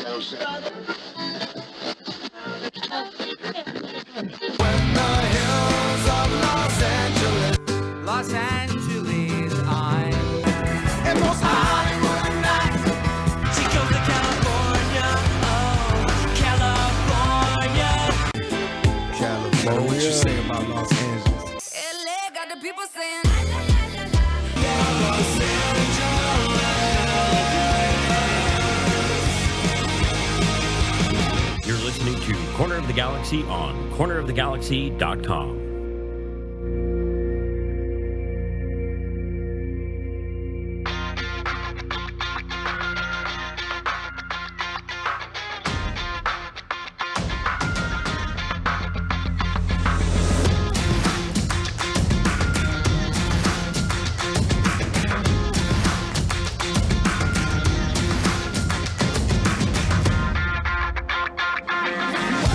Los Angeles, I'm and most Hollywood nights. She goes to California, oh, California. What you say about Los Angeles? LA got the people saying, You're listening to Corner of the Galaxy on cornerofthegalaxy.com.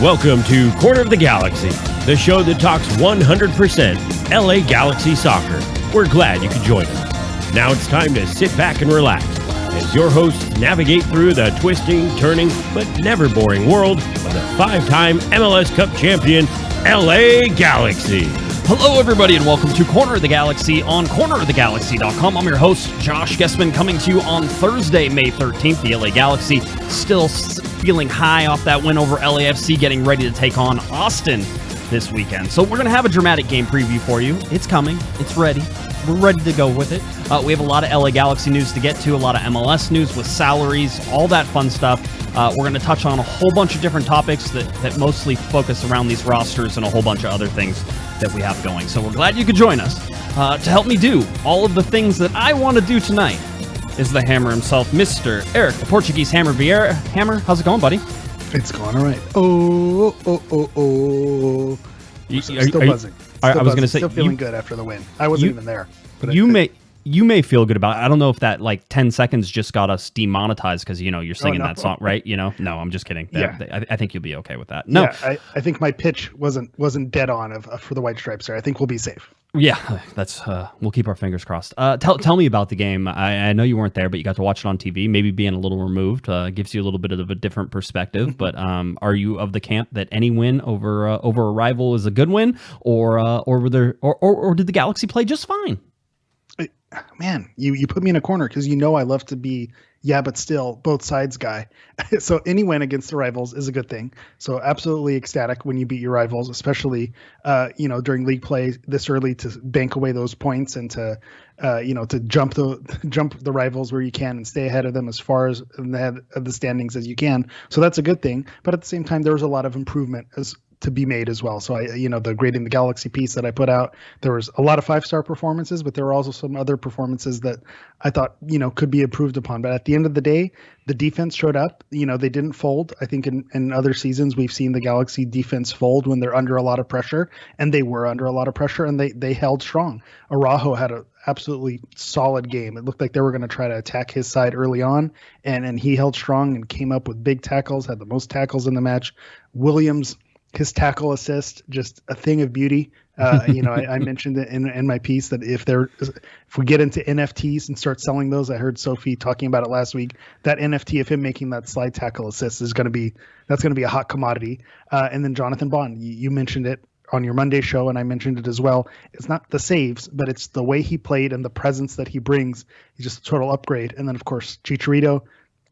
Welcome to Corner of the Galaxy, the show that talks 100% LA Galaxy soccer. We're glad you could join us. Now it's time to sit back and relax as your hosts navigate through the twisting, turning, but never boring world of the five-time MLS Cup champion, LA Galaxy. Hello, everybody, and welcome to Corner of the Galaxy on cornerofthegalaxy.com. I'm your host, Josh Guesman, coming to you on Thursday, May 13th. The LA Galaxy still feeling high off that win over LAFC, getting ready to take on Austin this weekend. So we're going to have a dramatic game preview for you. It's coming. It's ready. We're ready to go with it. We have a lot of LA Galaxy news to get to, a lot of MLS news with salaries, all that fun stuff. We're going to touch on a whole bunch of different topics that mostly focus around these rosters and a whole bunch of other things that we have going. So we're glad you could join us. To help me do all of the things that I want to do tonight is the Hammer himself, Mr. Eric, the Portuguese Hammer Vieira. Hammer, how's it going, buddy? It's going all right. Oh. Still buzzing. I was going to say, still feeling good after the win. I wasn't even there. But you may feel good about it. I don't know if that like 10 seconds just got us demonetized because, you know, you're singing that song, right? You know, no, I'm just kidding. Yeah. I think you'll be okay with that. No, yeah, I think my pitch wasn't dead on for the White Stripes there. I think we'll be safe. Yeah, that's we'll keep our fingers crossed. Tell me about the game. I know you weren't there, but you got to watch it on TV. Maybe being a little removed gives you a little bit of a different perspective. But are you of the camp that any win over a rival is a good win, or did the Galaxy play just fine? Man, you put me in a corner because you know I love to be but still both sides guy. So any win against the rivals is a good thing. So absolutely ecstatic when you beat your rivals, especially during league play this early, to bank away those points and to jump the rivals where you can and stay ahead of them as far as in the head of the standings as you can. So that's a good thing. But at the same time, there was a lot of improvement to be made as well. So the Grading the Galaxy piece that I put out, there was a lot of 5-star performances, but there were also some other performances that I thought, could be improved upon. But at the end of the day, the defense showed up. They didn't fold. I think in other seasons, we've seen the Galaxy defense fold when they're under a lot of pressure, and they were under a lot of pressure, and they held strong. Araujo had an absolutely solid game. It looked like they were going to try to attack his side early on, and he held strong and came up with big tackles, had the most tackles in the match. Williams, his tackle assist, just a thing of beauty. I mentioned it in my piece that if we get into NFTs and start selling those, I heard Sophie talking about it last week, that NFT of him making that slide tackle assist that's going to be a hot commodity. And then Jonathan Bond, you mentioned it on your Monday show, and I mentioned it as well. It's not the saves, but it's the way he played and the presence that he brings. He's just a total upgrade. And then of course, Chicharito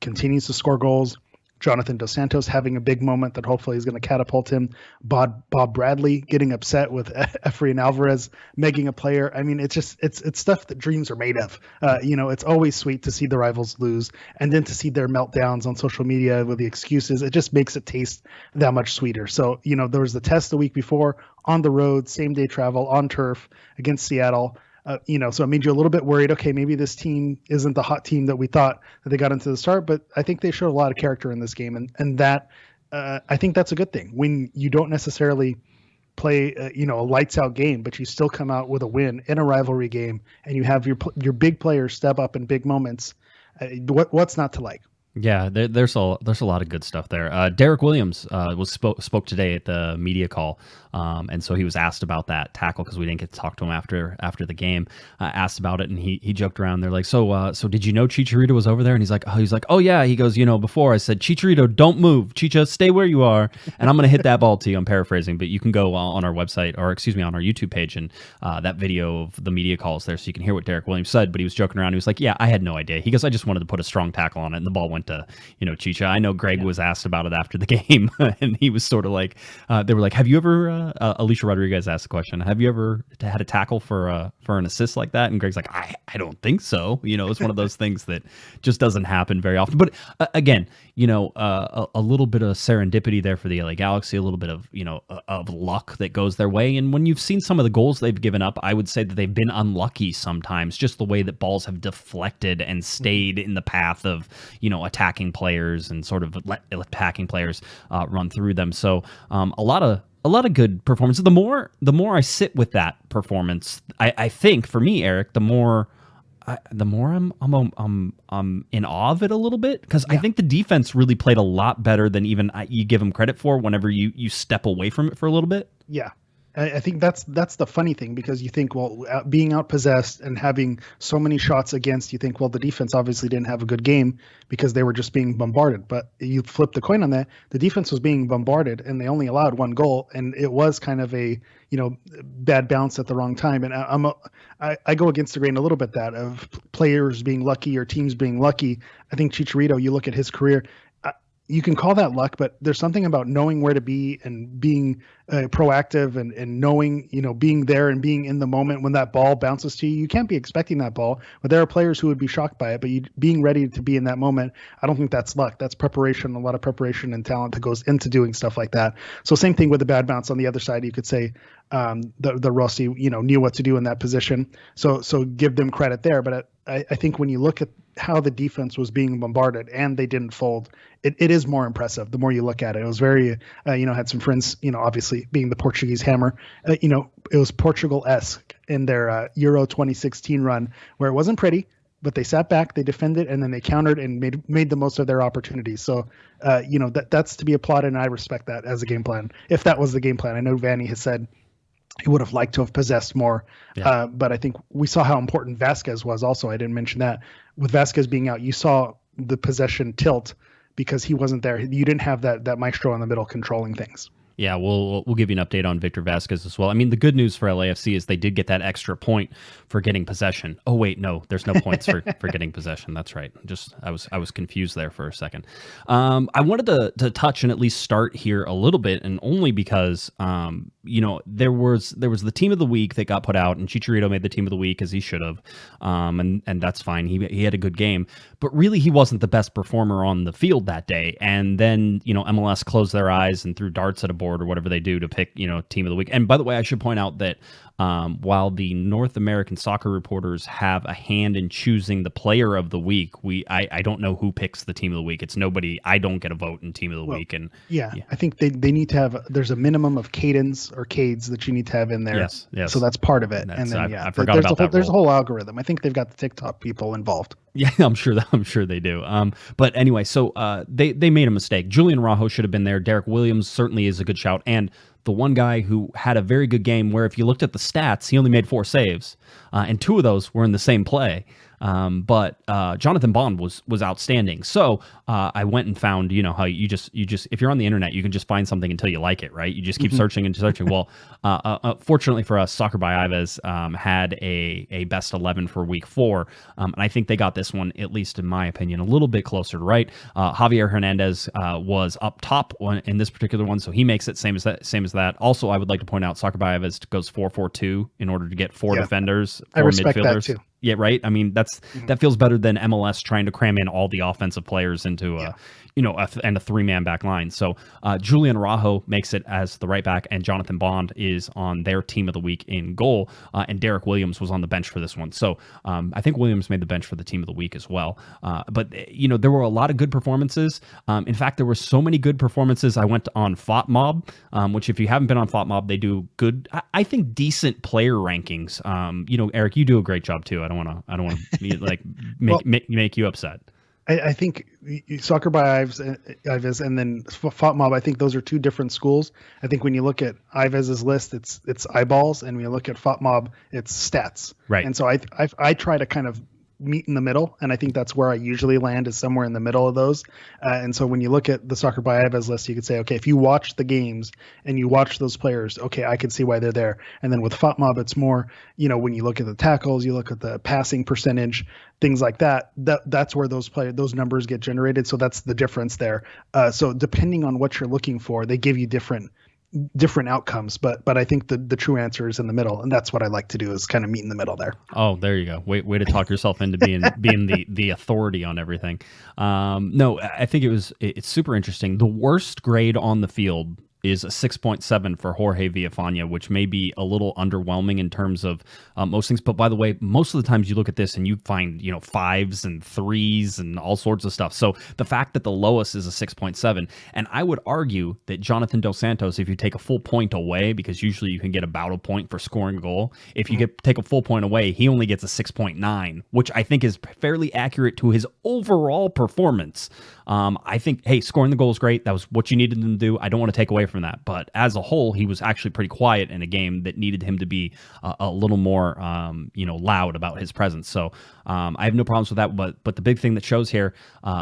continues to score goals. Jonathan Dos Santos having a big moment that hopefully is going to catapult him. Bob Bradley getting upset with Efrain Alvarez making a player. I mean, it's stuff that dreams are made of. It's always sweet to see the rivals lose, and then to see their meltdowns on social media with the excuses. It just makes it taste that much sweeter. So, there was the test the week before on the road, same day travel on turf against Seattle. So it made you a little bit worried. Okay, maybe this team isn't the hot team that we thought that they got into the start, but I think they showed a lot of character in this game, and that I think that's a good thing. When you don't necessarily play a lights out game, but you still come out with a win in a rivalry game, and you have your big players step up in big moments. What's not to like? Yeah, there's a lot of good stuff there. Derek Williams spoke today at the media call, and so he was asked about that tackle because we didn't get to talk to him after the game. Asked about it, and he joked around. They're like, so did you know Chicharito was over there? And he's like, oh yeah. He goes, before I said, Chicharito, don't move, Chicha, stay where you are, and I'm gonna hit that ball to you. I'm paraphrasing, but you can go on our website, or excuse me, on our YouTube page, and that video of the media calls there, so you can hear what Derek Williams said. But he was joking around. He was like, yeah, I had no idea. He goes, I just wanted to put a strong tackle on it, and the ball went to Chicha. I know Greg was asked about it after the game, and he was sort of like, they were like, have you ever, Alicia Rodriguez asked the question, have you ever had a tackle for an assist like that? And Greg's like, I don't think so. It's one of those things that just doesn't happen very often. But again, a little bit of serendipity there for the LA Galaxy, a little bit of, of luck that goes their way. And when you've seen some of the goals they've given up, I would say that they've been unlucky sometimes, just the way that balls have deflected and stayed in the path of, attacking players and sort of let attacking players run through them. So a lot of good performances. The more I sit with that performance, I think for me, Eric, the more I'm in awe of it a little bit, because I think the defense really played a lot better than even you give them credit for whenever you step away from it for a little bit. Yeah. I think that's the funny thing, because you think, well, being outpossessed and having so many shots against, you think, well, the defense obviously didn't have a good game because they were just being bombarded. But you flip the coin on that, the defense was being bombarded and they only allowed one goal, and it was kind of a bad bounce at the wrong time. And I go against the grain a little bit, that of players being lucky or teams being lucky. I think Chicharito, you look at his career, you can call that luck, but there's something about knowing where to be and being proactive and knowing, being there and being in the moment when that ball bounces to you. You can't be expecting that ball, but there are players who would be shocked by it, but being ready to be in that moment, I don't think that's luck. That's preparation, a lot of preparation and talent that goes into doing stuff like that. So same thing with the bad bounce on the other side. You could say the Rossi, knew what to do in that position. So give them credit there. But I think when you look at how the defense was being bombarded and they didn't fold, it is more impressive the more you look at it. It was very, had some friends, obviously being the Portuguese hammer, it was Portugal-esque in their Euro 2016 run, where it wasn't pretty, but they sat back, they defended, and then they countered and made the most of their opportunities. So, that's to be applauded, and I respect that as a game plan, if that was the game plan. I know Vanny has said he would have liked to have possessed more, but I think we saw how important Vasquez was also. I didn't mention that. With Vasquez being out, you saw the possession tilt because he wasn't there. You didn't have that maestro in the middle controlling things. Yeah, we'll give you an update on Victor Vasquez as well. I mean, the good news for LAFC is they did get that extra point for getting possession. Oh wait, no, there's no points for getting possession. That's right. I was confused there for a second. I wanted to touch and at least start here a little bit, and only because there was the team of the week that got put out, and Chicharito made the team of the week as he should have, and that's fine. He had a good game, but really he wasn't the best performer on the field that day. And then MLS closed their eyes and threw darts at a board or whatever they do to pick team of the week. And by the way, I should point out that while the North American soccer reporters have a hand in choosing the player of the week, I don't know who picks the team of the week. It's nobody. I don't get a vote in team of the week. And I think they need to have. There's a minimum of cadence or cades that you need to have in there. Yes. So that's part of it. And then I forgot about that. There's a whole algorithm. I think they've got the TikTok people involved. Yeah, I'm sure they do. But anyway, so they made a mistake. Julian Araujo should have been there. Derek Williams certainly is a good shout, and the one guy who had a very good game, where if you looked at the stats, he only made 4 saves, and 2 of those were in the same play. But Jonathan Bond was outstanding. So I went and found, how you just if you're on the internet, you can just find something until you like it, right? You just keep searching and searching. Well, fortunately for us, Soccer by Ives had a best 11 for week 4, and I think they got this one, at least in my opinion, a little bit closer to right. Javier Hernandez was up top in this particular one, so he makes it same as that. Also, I would like to point out Soccer by Ives goes 4-4-2 in order to get 4 defenders, 4 I respect midfielders. That too. Yeah, right. I mean, that feels better than MLS trying to cram in all the offensive players into a 3-man back line. So Julian Araujo makes it as the right back, and Jonathan Bond is on their team of the week in goal, and Derek Williams was on the bench for this one. So I think Williams made the bench for the team of the week as well. But there were a lot of good performances. In fact, there were so many good performances. I went on FlatMob, which if you haven't been on FlatMob, they do good, I think decent player rankings. Eric, you do a great job too. I don't want to make you upset. I think Soccer by Ives and then FlatMob, I think those are two different schools. I think when you look at Ives's list, it's eyeballs, and when you look at FlatMob, it's stats. Right. And so I try to kind of meet in the middle, and I think that's where I usually land, is somewhere in the middle of those. And so when you look at the Soccer by Ives list, you could say, okay, if you watch the games and you watch those players, okay, I can see why they're there. And then with FlatMob, it's more, when you look at the tackles, you look at the passing percentage, things like that's where those numbers get generated. So that's the difference there. So depending on what you're looking for, they give you different outcomes, but I think the true answer is in the middle, and that's what I like to do, is kind of meet in the middle there. Oh, there you go. Way to talk yourself into being the authority on everything. No, I think it's super interesting. The worst grade on the field is a 6.7 for Jorge Villafana, which may be a little underwhelming in terms of most things. But by the way, most of the times you look at this and you find, 5s and 3s and all sorts of stuff. So the fact that the lowest is a 6.7, and I would argue that Jonathan Dos Santos, if you take a full point away, because usually you can get about a point for scoring a goal, if you take a full point away, he only gets a 6.9, which I think is fairly accurate to his overall performance. I think, hey, scoring the goal is great. That was what you needed him to do. I don't want to take away from that. But as a whole, he was actually pretty quiet in a game that needed him to be a little more, loud about his presence. So I have no problems with that. But the big thing that shows here,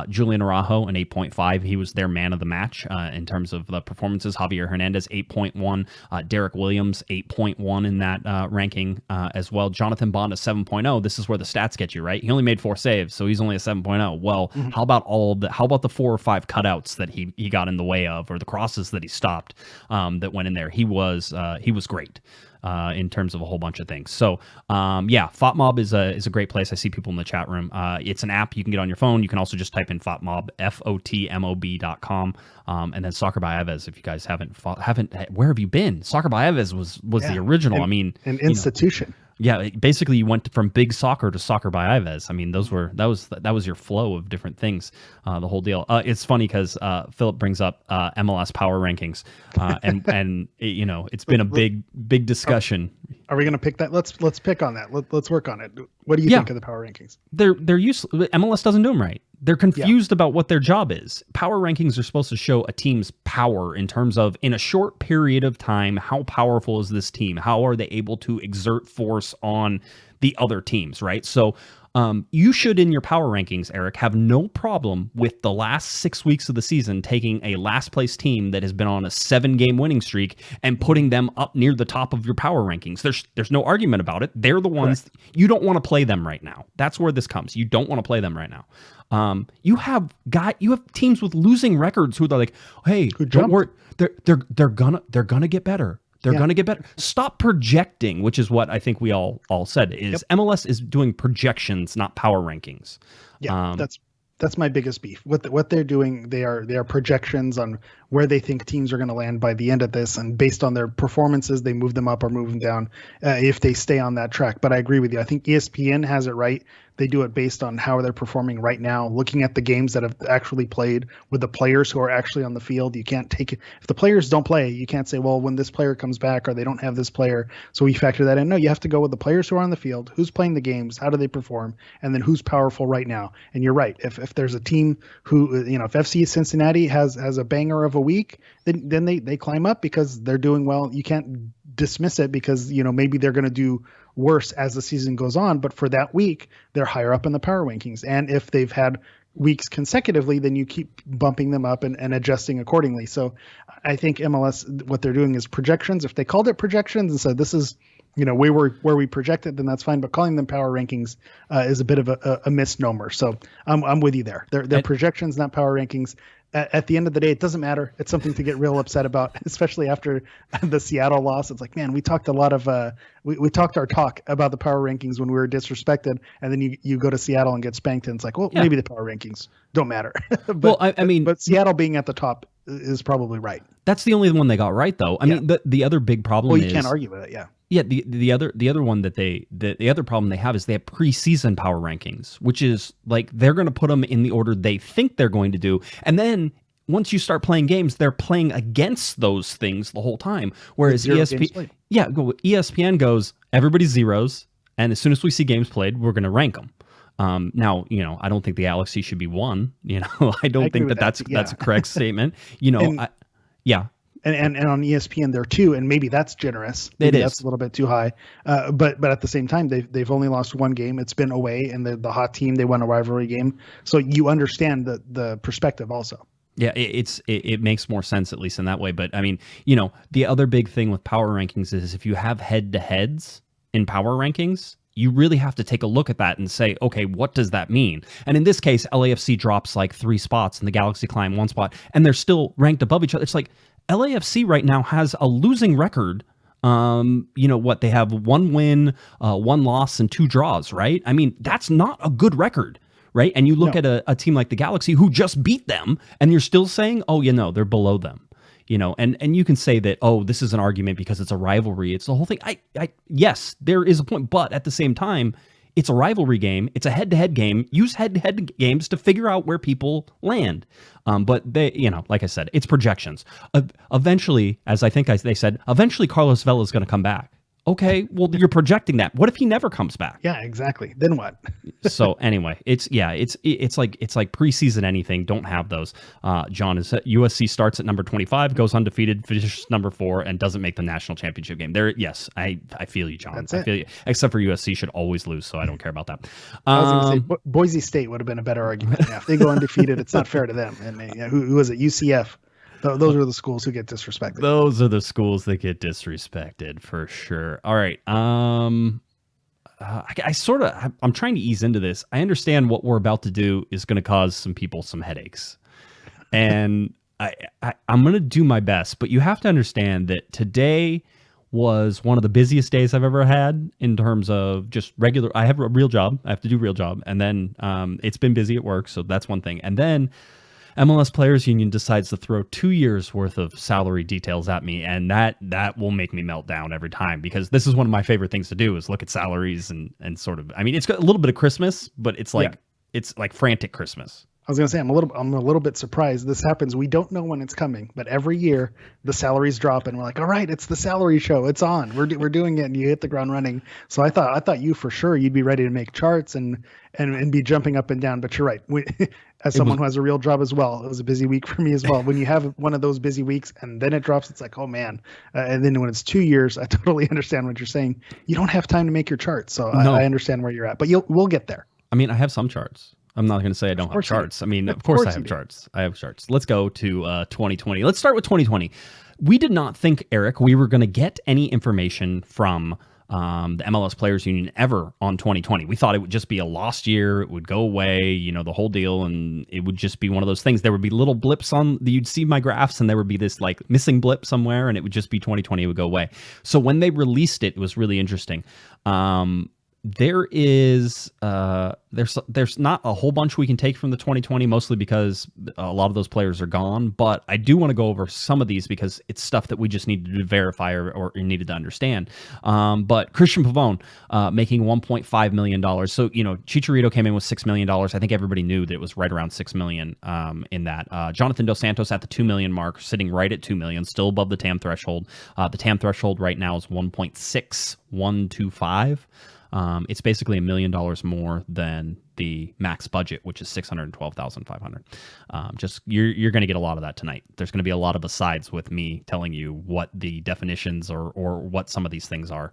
Julian Araujo, an 8.5. He was their man of the match in terms of the performances. Javier Hernandez, 8.1. Derek Williams, 8.1 in that ranking as well. Jonathan Bond, a 7.0. This is where the stats get you, right? He only made 4 saves, so he's only a 7.0. Well, how about the 4 or 5 cutouts that he got in the way of, or the crosses that he stopped that went in there? He was great in terms of a whole bunch of things. So FlatMob is a great place. I see people in the chat room. It's an app you can get on your phone. You can also just type in FlatMob, FOTMOB.com, and then Soccer by Ives. If you guys haven't, where have you been? Soccer by Ives was the original. An institution. Yeah, basically you went from big soccer to Soccer by Ives. I mean, that was your flow of different things, the whole deal. It's funny because Philip brings up MLS Power Rankings, and it's been a big discussion. Are we going to pick that? Let's pick on that. Let's work on it. What do you think of the Power Rankings? They're useless. MLS doesn't do them right. They're confused about what their job is. Power rankings are supposed to show a team's power in terms of, in a short period of time, how powerful is this team? How are they able to exert force on the other teams, right? So you should, in your power rankings, Eric, have no problem with the last 6 weeks of the season taking a last place team that has been on a 7-game winning streak and putting them up near the top of your power rankings. There's no argument about it. They're the ones. You don't want to play them right now. That's where this comes. You don't want to play them right now. You have teams with losing records who are like, hey, don't worry, they're gonna get better. They're going to get better. Stop projecting, which is what I think we all said, is MLS is doing projections, not power rankings. Yeah, that's my biggest beef. What they're doing, they are projections on where they think teams are going to land by the end of this, and based on their performances, they move them up or move them down if they stay on that track. But I agree with you. I think ESPN has it right. They do it based on how they're performing right now, looking at the games that have actually played with the players who are actually on the field. You can't take it. If the players don't play, you can't say, well, when this player comes back or they don't have this player, so we factor that in. No, you have to go with the players who are on the field, who's playing the games, how do they perform, and then who's powerful right now. And you're right. If there's a team who, if FC Cincinnati has a banger of a week, then they climb up because they're doing well. You can't dismiss it because, maybe they're going to do worse as the season goes on, but for that week they're higher up in the power rankings. And if they've had weeks consecutively, then you keep bumping them up and adjusting accordingly. So I think MLS, what they're doing is projections. If they called it projections and said this is where we projected, then that's fine. But calling them power rankings is a bit of a misnomer. So I'm with you there. They're projections, not power rankings. At the end of the day, it doesn't matter. It's something to get real upset about, especially after the Seattle loss. It's like, man, we talked a lot of we talked our talk about the power rankings when we were disrespected, and then you go to Seattle and get spanked, and it's like, well, maybe the power rankings don't matter. But Seattle being at the top is probably right. That's the only one they got right, though. I mean, the other big problem. Well, you can't argue with it. Yeah. Yeah, the other one that the other problem they have is they have preseason power rankings, which is like they're going to put them in the order they think they're going to do, and then once you start playing games, they're playing against those things the whole time. Whereas ESPN goes, everybody's zeros, and as soon as we see games played, we're going to rank them. Now, I don't think the Galaxy should be one. I don't agree think with that's a correct statement. Yeah. And on ESPN there too, and maybe that's generous. Maybe that's a little bit too high. But at the same time, they've only lost one game. It's been away, and the hot team, they won a rivalry game. So you understand the perspective also. Yeah, it makes more sense, at least in that way. But I mean, the other big thing with power rankings is if you have head-to-heads in power rankings, you really have to take a look at that and say, okay, what does that mean? And in this case, LAFC drops like 3 spots and the Galaxy climb 1 spot, and they're still ranked above each other. It's like LAFC right now has a losing record. They have 1 win, 1 loss, and 2 draws, right? I mean, that's not a good record, right? And you look at a team like the Galaxy who just beat them, and you're still saying, oh, they're below them. And you can say that, oh, this is an argument because it's a rivalry. It's the whole thing. Yes, there is a point, but at the same time, it's a rivalry game. It's a head-to-head game. Use head-to-head games to figure out where people land. But they, like I said, it's projections. Eventually, as I think they said, eventually Carlos Vela is going to come back. Okay, well, you're projecting that. What if he never comes back? Yeah, exactly. Then what? So anyway, it's like preseason anything. Don't have those. John is USC starts at number 25, goes undefeated, finishes number 4, and doesn't make the national championship game. There, yes, I feel you, John. I feel you. Except for USC should always lose, so I don't care about that. I was going to say Boise State would have been a better argument. Yeah, if they go undefeated, it's not fair to them. And who was it? UCF. Those are the schools who get disrespected. Those are the schools that get disrespected for sure. All right. I'm trying to ease into this. I understand what we're about to do is going to cause some people some headaches. And I'm going to do my best, but you have to understand that today was one of the busiest days I've ever had in terms of just regular. I have a real job. I have to do a real job. And then it's been busy at work. So that's one thing. And then MLS Players Union decides to throw 2 years worth of salary details at me, and that will make me melt down every time, because this is one of my favorite things to do is look at salaries and sort of. I mean, it's got a little bit of Christmas, but it's like it's like frantic Christmas. I was going to say I'm a little bit surprised this happens. We don't know when it's coming, but every year the salaries drop, and we're like, all right, it's the salary show. It's on. We're doing it, and you hit the ground running. So I thought you for sure you'd be ready to make charts and be jumping up and down. But you're right. As someone who has a real job as well, it was a busy week for me as well. When you have one of those busy weeks and then it drops, it's like, oh man. And then when it's 2 years, I totally understand what you're saying. You don't have time to make your charts, so no. I understand where you're at. But we'll get there. I mean, I have some charts. I'm not going to say I don't have charts. I mean, of course I have charts. I have charts. Let's go to 2020. Let's start with 2020. We did not think, Eric, we were going to get any information from the MLS Players Union ever on 2020. We thought it would just be a lost year. It would go away, the whole deal, and it would just be one of those things. There would be little blips you'd see my graphs, and there would be this like missing blip somewhere, and it would just be 2020. It would go away. So when they released it, it was really interesting. There is there's not a whole bunch we can take from the 2020, mostly because a lot of those players are gone. But I do want to go over some of these because it's stuff that we just needed to verify or needed to understand. But Christian Pavone making $1.5 million. So Chicharito came in with $6 million. I think everybody knew that it was right around $6 million in that. Jonathan Dos Santos at the $2 million mark, sitting right at $2 million, still above the TAM threshold. The TAM threshold right now is 1.6125. It's basically $1 million more than the max budget, which is $612,500. Just you're going to get a lot of that tonight. There's going to be a lot of asides with me telling you what the definitions or what some of these things are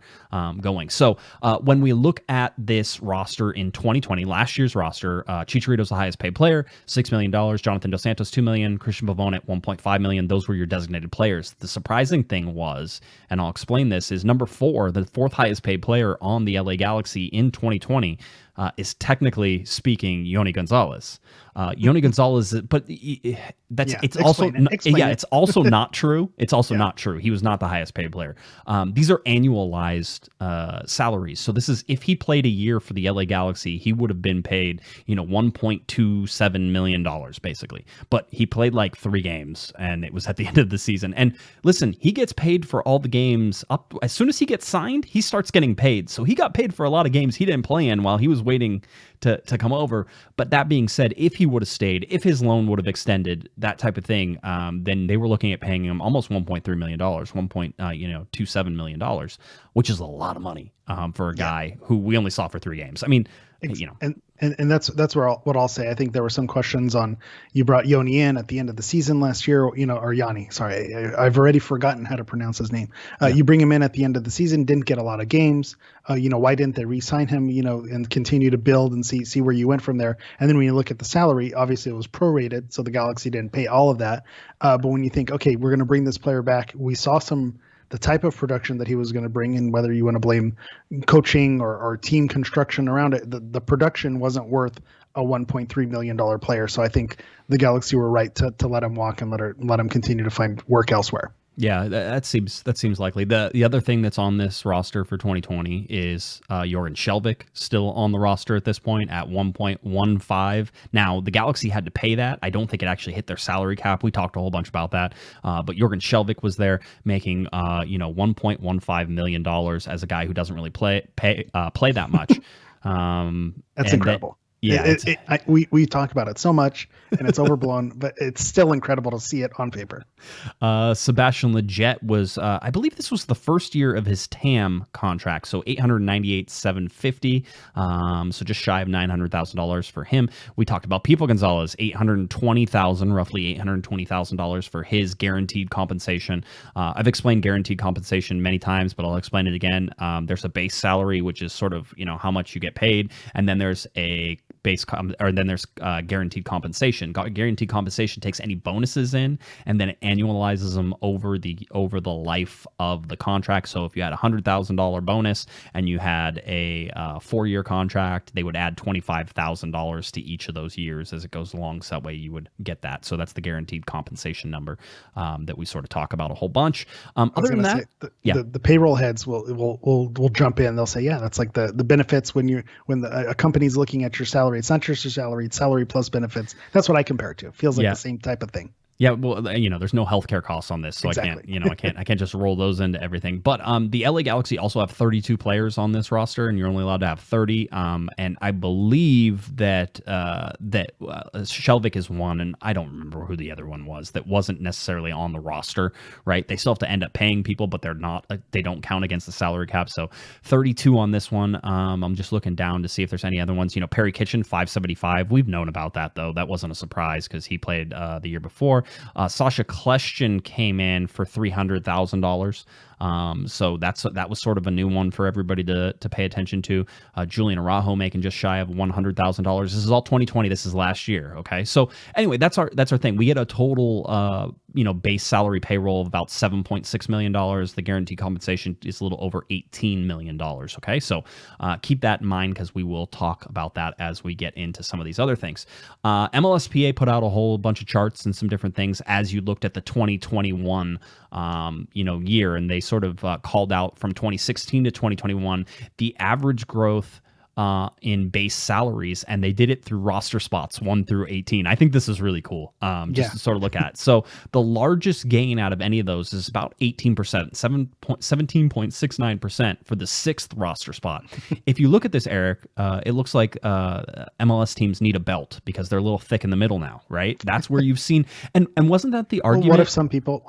going. So when we look at this roster in 2020, last year's roster, Chicharito's the highest paid player, $6 million. Jonathan Dos Santos, $2 million. Christian Pavone at $1.5 million. Those were your designated players. The surprising thing was, and I'll explain this, is number 4, the 4th highest paid player on the LA Galaxy in 2020. Is technically speaking Yony Gonzalez. Yony Gonzalez, but it's also not true. It's also not true. He was not the highest paid player. These are annualized salaries. So this is, if he played a year for the LA Galaxy, he would have been paid, $1.27 million basically. But he played like 3 games, and it was at the end of the season. And listen, he gets paid for all the games up as soon as he gets signed. He starts getting paid. So he got paid for a lot of games he didn't play in while he was waiting to come over. But that being said, if he would have stayed, if his loan would have extended, that type of thing, then they were looking at paying him almost $1.3 million, $1.27 million, which is a lot of money for a guy who we only saw for 3 games. I mean, And that's where what I'll say. I think there were some questions on, you brought Yony in at the end of the season last year, or Yony. Sorry, I've already forgotten how to pronounce his name. You bring him in at the end of the season, didn't get a lot of games. Why didn't they re-sign him? And continue to build and see where you went from there. And then when you look at the salary, obviously it was prorated, so the Galaxy didn't pay all of that. But when you think, okay, we're going to bring this player back, we saw the type of production that he was going to bring in, whether you want to blame coaching or team construction around it, the production wasn't worth a $1.3 million player. So I think the Galaxy were right to let him walk and let him continue to find work elsewhere. Yeah, that seems likely. The other thing that's on this roster for 2020 is Jorgen Skjelvik, still on the roster at this point at 1.15. Now, the Galaxy had to pay that. I don't think it actually hit their salary cap. We talked a whole bunch about that. But Jorgen Skjelvik was there making $1.15 million as a guy who doesn't really play that much. That's incredible. Yeah, we talk about it so much and it's overblown, but it's still incredible to see it on paper. Sebastian Lletget was, I believe this was the first year of his TAM contract, so $898,750, so just shy of $900,000 for him. We talked about Gio Gonzalez, $820,000, roughly $820,000 for his guaranteed compensation. I've explained guaranteed compensation many times, but I'll explain it again. There's a base salary, which is sort of how much you get paid, and then there's a guaranteed compensation. Guaranteed compensation takes any bonuses in and then it annualizes them over the life of the contract. So if you had $100,000 bonus and you had a 4-year contract, they would add $25,000 to each of those years as it goes along. So that way you would get that. So that's the guaranteed compensation number that we sort of talk about a whole bunch. Other than that, the payroll heads will jump in. They'll say, yeah, that's like the benefits when a company's looking at your salary. It's not just your salary, it's salary plus benefits. That's what I compare it to. It feels like the same type of thing. Yeah, well, there's no healthcare costs on this, so exactly. I can't just roll those into everything. But the LA Galaxy also have 32 players on this roster, and you're only allowed to have 30. And I believe that Skjelvik is one, and I don't remember who the other one was that wasn't necessarily on the roster. Right? They still have to end up paying people, but they don't count against the salary cap. So 32 on this one. I'm just looking down to see if there's any other ones. Perry Kitchen, 575. We've known about that though. That wasn't a surprise because he played the year before. Sasha Kleshchin came in for $300,000. So that was sort of a new one for everybody to pay attention to. Julian Araujo making just shy of $100,000. This is all 2020. This is last year. Okay. So anyway, that's our thing. We get a total, base salary payroll of about $7.6 million. The guaranteed compensation is a little over $18 million. Okay. So, keep that in mind because we will talk about that as we get into some of these other things. MLSPA put out a whole bunch of charts and some different things as you looked at the 2021, year, and they sort of called out from 2016 to 2021 the average growth in base salaries, and they did it through roster spots 1 through 18. I think this is really cool to sort of look at. So the largest gain out of any of those is about 18%, 17.69% for the 6th roster spot. If you look at this, Eric, it looks like MLS teams need a belt because they're a little thick in the middle now, right? That's where you've seen, and wasn't that the argument? What if some people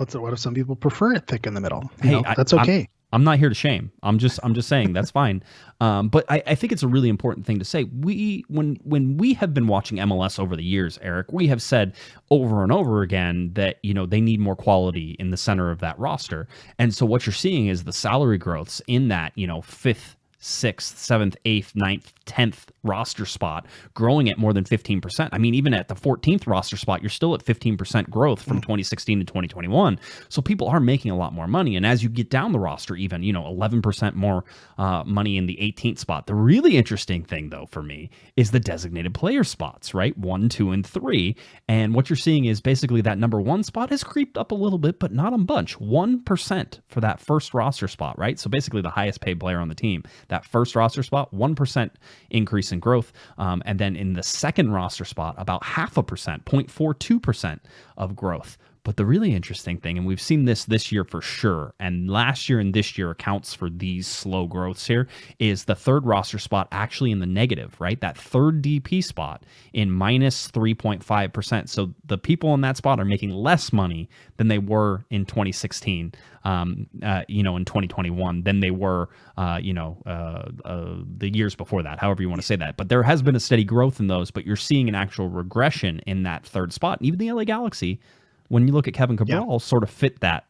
prefer it thick in we thick in the middle? That's okay. I'm not here to shame. I'm just saying that's fine. But I think it's a really important thing to say. When we have been watching MLS over the years, Eric, we have said over and over again that, they need more quality in the center of that roster. And so what you're seeing is the salary growths in that, 5th, 6th, 7th, 8th, 9th, 10th roster spot growing at more than 15%. I mean, even at the 14th roster spot, you're still at 15% growth from 2016 to 2021. So people are making a lot more money. And as you get down the roster, even, 11% more money in the 18th spot. The really interesting thing, though, for me is the designated player spots, right? 1, 2, and 3. And what you're seeing is basically that number 1 spot has creeped up a little bit, but not a bunch. 1% for that first roster spot, right? So basically the highest paid player on the team. That first roster spot, 1% increase in growth. And then in the second roster spot, about 0.5%, 0.42% of growth. But the really interesting thing, and we've seen this year for sure, and last year and this year accounts for these slow growths here, is the third roster spot actually in the negative, right? That third DP spot in minus 3.5%. So the people in that spot are making less money than they were in 2016, in 2021, than they were, the years before that, however you want to say that. But there has been a steady growth in those, but you're seeing an actual regression in that third spot. And even the LA Galaxy, when you look at Kevin Cabral, sort of fit that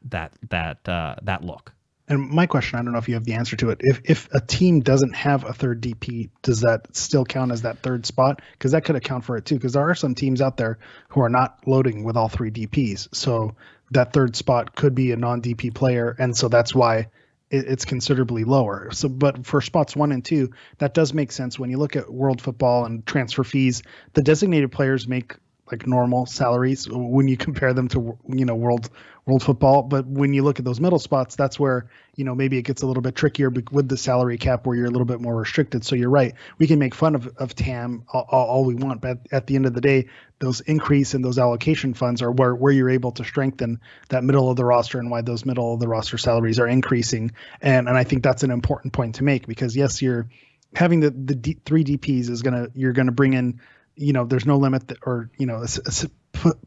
look. And my question, I don't know if you have the answer to it. If a team doesn't have a third DP, does that still count as that third spot? Because that could account for it too. Because there are some teams out there who are not loading with all three DPs. So that third spot could be a non-DP player, and so that's why it's considerably lower. So, but for spots 1 and 2, that does make sense. When you look at world football and transfer fees, the designated players make like normal salaries when you compare them to, world football. But when you look at those middle spots, that's where, maybe it gets a little bit trickier with the salary cap where you're a little bit more restricted. So you're right. We can make fun of TAM all we want, but at the end of the day, those increase in those allocation funds are where you're able to strengthen that middle of the roster, and why those middle of the roster salaries are increasing. And I think that's an important point to make, because yes, you're having the three DPs you're going to bring in, there's no limit, or,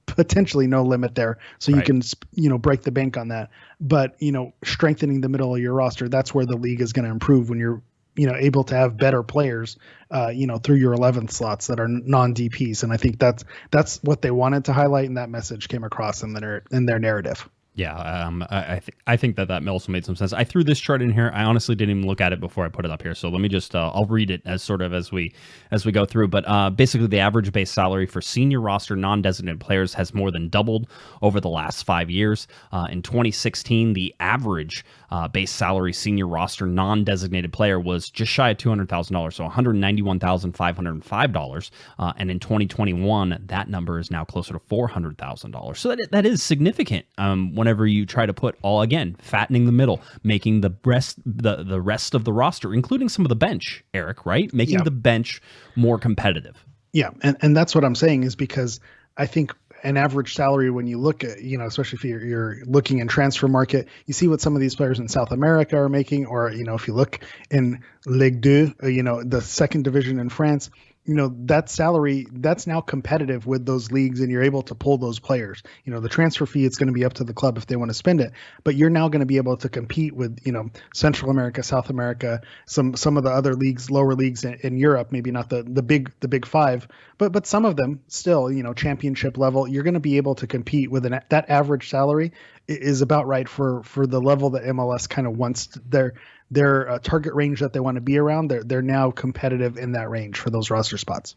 potentially no limit there. So right. You can, break the bank on that. But, strengthening the middle of your roster, that's where the league is going to improve, when you're, able to have better players, through your 11th slots that are non-DPs. And I think that's what they wanted to highlight, and that message came across in their narrative. Yeah, I think that also made some sense. I threw this chart in here. I honestly didn't even look at it before I put it up here. So let me just I'll read it as we go through. But basically, the average base salary for senior roster non-designated players has more than doubled over the last 5 years. In 2016, the average base salary senior roster non-designated player was just shy of $200,000, so $191,505. And in 2021, that number is now closer to $400,000. So that is significant. Whenever you try to put fattening the middle, making the rest of the roster, including some of the bench, Eric, right? Making the bench more competitive. Yeah, and that's what I'm saying, is because I think an average salary, when you look at, especially if you're looking in transfer market, you see what some of these players in South America are making, or, if you look in Ligue 2, the second division in France, that salary, that's now competitive with those leagues, and you're able to pull those players. The transfer fee, it's going to be up to the club if they want to spend it, but you're now going to be able to compete with, Central America, South America, some of the other leagues, lower leagues in Europe, maybe not the big five, but some of them still, championship level. You're going to be able to compete with that average salary is about right for the level that MLS kind of wants their target range that they want to be around. They're now competitive in that range for those roster spots.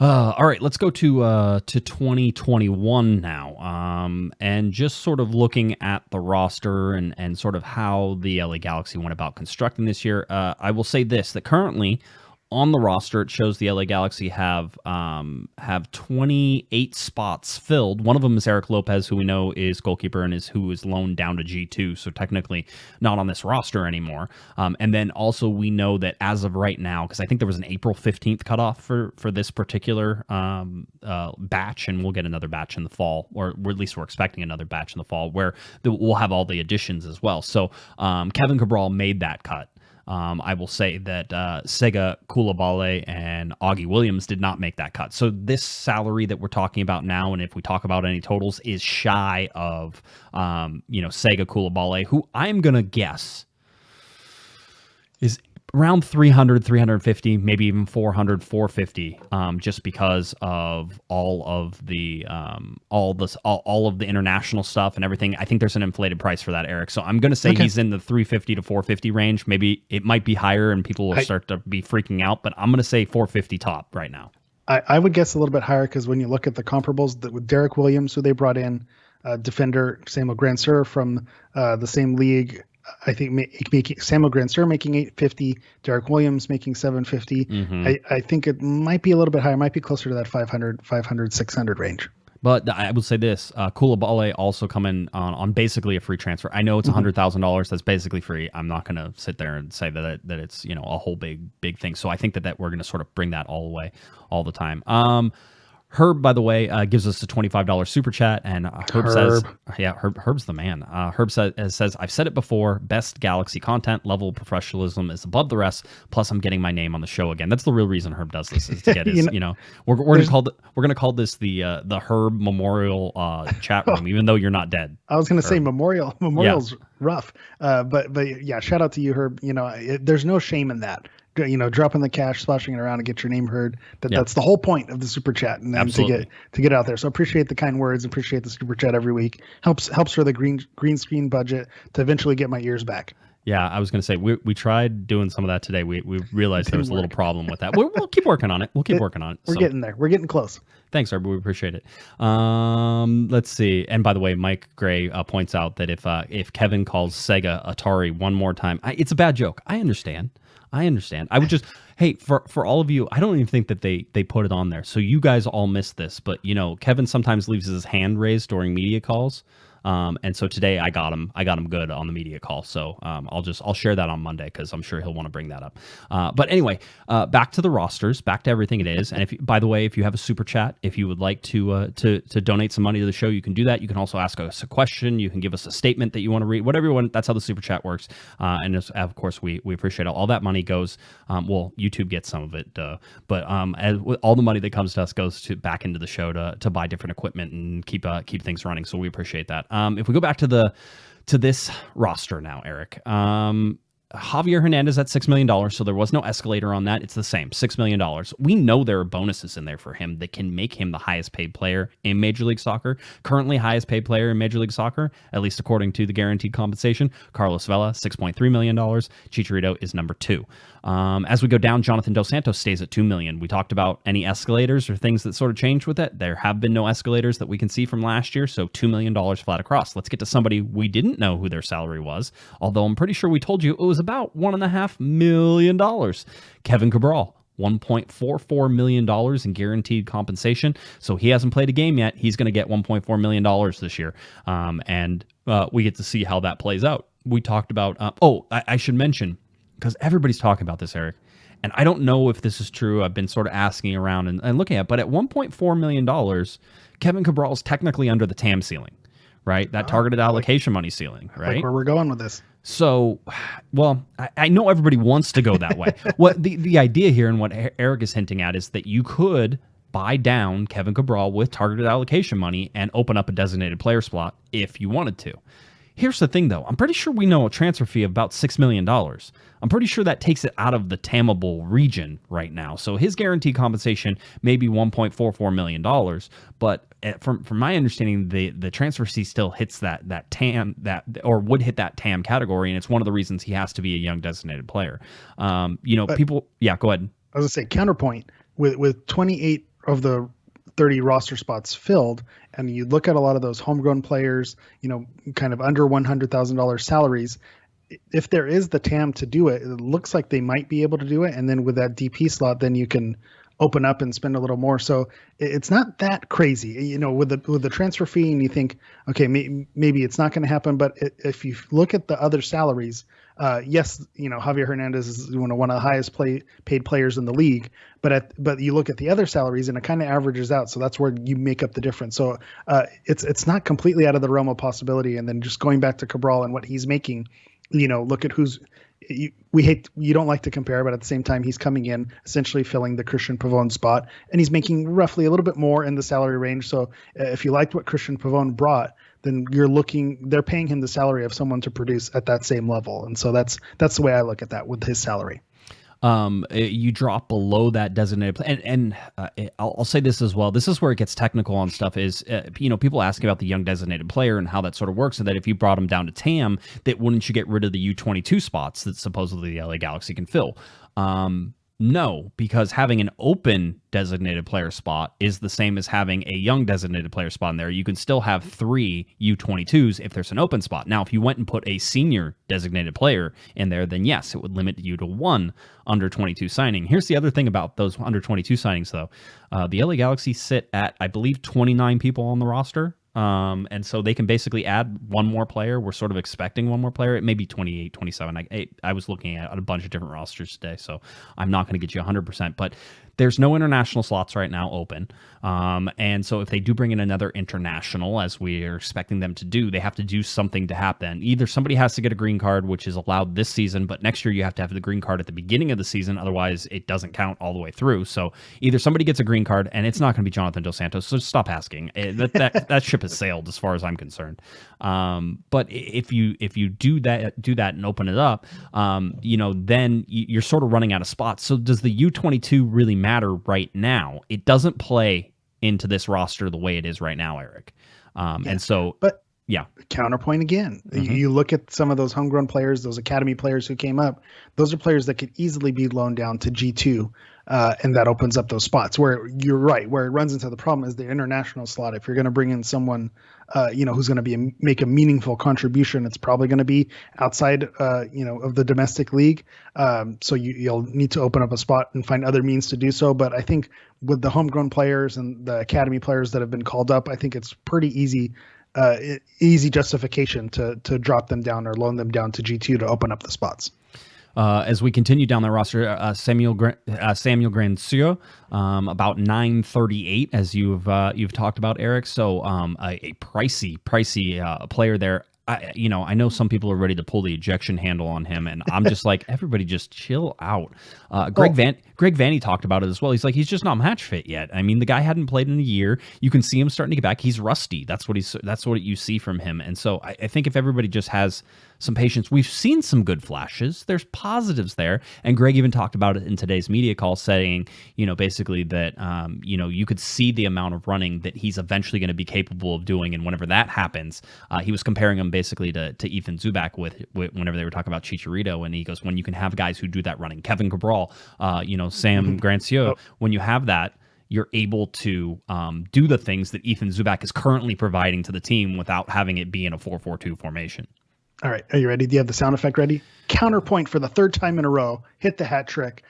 All right, let's go to 2021 now, and just sort of looking at the roster and sort of how the LA Galaxy went about constructing this year. I will say this, that currently on the roster, it shows the LA Galaxy have 28 spots filled. One of them is Eric Lopez, who we know is goalkeeper and who is loaned down to G2, so technically not on this roster anymore. And then also we know that as of right now, because I think there was an April 15th cutoff for this particular batch, and we'll get another batch in the fall, or at least we're expecting another batch in the fall, where we'll have all the additions as well. So Kevin Cabral made that cut. I will say that Sega Coulibaly and Augie Williams did not make that cut. So this salary that we're talking about now, and if we talk about any totals, is shy of, Sega Coulibaly, who I'm going to guess is around 300, 350, maybe even 400, 450, just because of all of the international stuff and everything. I think there's an inflated price for that, Eric. So I'm going to say he's in the 350 to 450 range. Maybe it might be higher and people will start to be freaking out, but I'm going to say 450 top right now. I would guess a little bit higher, because when you look at the comparables with Derek Williams, who they brought in, defender Samuel Grandsir from the same league, I think making Samuel Grandsir making 850, Derek Williams making 750. Mm-hmm. I think it might be a little bit higher. It might be closer to that 500, 600 range. But I would say this, Coulibaly also coming on basically a free transfer. I know it's $100,000. That's basically free. I'm not going to sit there and say that it's a whole big thing. So I think that we're going to sort of bring that all away all the time. Herb, by the way, gives us a $25 super chat, and Herb says, Herb's the man. Herb says, I've said it before, best Galaxy content, level of professionalism is above the rest, plus I'm getting my name on the show again. That's the real reason Herb does this, is to get his, we're going to call this the Herb Memorial chat room, even though you're not dead. I was going to say Memorial's rough. But yeah, shout out to you, Herb. There's no shame in that. Dropping the cash, splashing it around, and get your name heard. That's the whole point of the super chat, and then to get out there. So appreciate the kind words, appreciate the super chat every week. Helps for the green screen budget to eventually get my ears back. Yeah, I was going to say we tried doing some of that today. We realized there was a little problem with that. We'll keep working on it. We're getting there. We're getting close. Thanks, Herb. We appreciate it. Let's see. And by the way, Mike Gray points out that if Kevin calls Sega Atari one more time, it's a bad joke. I understand. I would just, hey, for all of you, I don't even think that they put it on there. So you guys all missed this, but Kevin sometimes leaves his hand raised during media calls. And so today I got him good on the media call. So I'll share that on Monday, because I'm sure he'll want to bring that up. But anyway, back to the rosters, back to everything it is. And by the way, if you have a super chat, if you would like to donate some money to the show, you can do that. You can also ask us a question. You can give us a statement that you want to read. Whatever you want. That's how the super chat works. And of course, we appreciate all that money goes. YouTube gets some of it, but all the money that comes to us goes back into the show to buy different equipment and keep things running. So we appreciate that. If we go back to this roster now, Eric, Javier Hernandez at $6 million, so there was no escalator on that. It's the same, $6 million. We know there are bonuses in there for him that can make him the highest paid player in Major League Soccer. Currently highest paid player in Major League Soccer, at least according to the guaranteed compensation. Carlos Vela, $6.3 million. Chicharito is number 2. As we go down, Jonathan Dos Santos stays at $2 million. We talked about any escalators or things that sort of changed with it. There have been no escalators that we can see from last year, so $2 million flat across. Let's get to somebody we didn't know who their salary was, although I'm pretty sure we told you it was about $1.5 million. Kevin Cabral, $1.44 million in guaranteed compensation. So he hasn't played a game yet. He's going to get $1.4 million this year. And we get to see how that plays out. We talked about, I should mention, because everybody's talking about this, Eric, and I don't know if this is true. I've been sort of asking around and looking at, but at $1.4 million, Kevin Cabral is technically under the TAM ceiling, right? That targeted allocation money ceiling, right? Like where we're going with this. So, well, I know everybody wants to go that way. What the idea here and what Eric is hinting at is that you could buy down Kevin Cabral with targeted allocation money and open up a designated player slot if you wanted to. Here's the thing, though. I'm pretty sure we know a transfer fee of about $6 million. I'm pretty sure that takes it out of the TAMable region right now. So his guaranteed compensation may be $1.44 million, but from my understanding, the transfer fee still hits that TAM or would hit that TAM category, and it's one of the reasons he has to be a young designated player. People. Yeah, go ahead. I was gonna say counterpoint with 28 of the 30 roster spots filled, and you look at a lot of those homegrown players, kind of under $100,000 salaries. If there is the TAM to do it, it looks like they might be able to do it. And then with that DP slot, then you can open up and spend a little more. So it's not that crazy, with the transfer fee, and you think, okay, maybe it's not going to happen. But if you look at the other salaries, yes, Javier Hernandez is one of the highest paid players in the league, but you look at the other salaries and it kind of averages out. So that's where you make up the difference. So it's not completely out of the realm of possibility. And then just going back to Cabral and what he's making, look at you don't like to compare, but at the same time, he's coming in essentially filling the Christian Pavone spot, and he's making roughly a little bit more in the salary range. So if you liked what Christian Pavone brought, then they're paying him the salary of someone to produce at that same level. And so that's the way I look at that with his salary. You drop below that designated, and I'll say this as well. This is where it gets technical on stuff. Is people ask about the young designated player and how that sort of works, and that if you brought him down to TAM, that wouldn't you get rid of the U22 spots that supposedly the LA Galaxy can fill? No, because having an open designated player spot is the same as having a young designated player spot in there. You can still have 3 U22s if there's an open spot. Now, if you went and put a senior designated player in there, then yes, it would limit you to 1 under 22 signing. Here's the other thing about those under 22 signings, though. The LA Galaxy sit at, I believe, 29 people on the roster. And so they can basically add one more player. We're sort of expecting one more player. It may be 28, 27. I was looking at a bunch of different rosters today, so I'm not going to get you 100%. But there's no international slots right now open. And so if they do bring in another international, as we are expecting them to do, they have to do something to happen. Either somebody has to get a green card, which is allowed this season, but next year you have to have the green card at the beginning of the season. Otherwise, it doesn't count all the way through. So either somebody gets a green card, and it's not going to be Jonathan Dos Santos, so stop asking. That ship has sailed as far as I'm concerned. But if you do that and open it up, then you're sort of running out of spots. So does the U22 really matter right now? It doesn't play into this roster the way it is right now, Eric. And so, but yeah. Counterpoint again. You look at some of those homegrown players, those academy players who came up. Those are players that could easily be loaned down to G2, and that opens up those spots. Where you're right, where it runs into the problem is the international slot. If you're going to bring in someone, who's going to make a meaningful contribution, it's probably going to be outside, of the domestic league. So you'll need to open up a spot and find other means to do so. But I think with the homegrown players and the academy players that have been called up, I think it's pretty easy justification to drop them down or loan them down to G2 to open up the spots. As we continue down the roster, Samuel Grancio, about 938, as you've talked about, Eric. So a pricey player there. I know some people are ready to pull the ejection handle on him, and I'm just like, everybody just chill out. Greg Vanney talked about it as well. He's like, he's just not match fit yet. I mean, the guy hadn't played in a year. You can see him starting to get back. He's rusty. That's what you see from him. And so I think if everybody just has some patience, we've seen some good flashes. There's positives there. And Greg even talked about it in today's media call, saying, basically that, you could see the amount of running that he's eventually going to be capable of doing. And whenever that happens, he was comparing him basically to Ethan Zubak with whenever they were talking about Chicharito. And he goes, when you can have guys who do that running, Kevin Cabral, Sam Grancio, when you have that, you're able to do the things that Ethan Zubak is currently providing to the team without having it be in a 4-4-2 formation. All right. Are you ready? Do you have the sound effect ready? Counterpoint for the third time in a row. Hit the hat trick.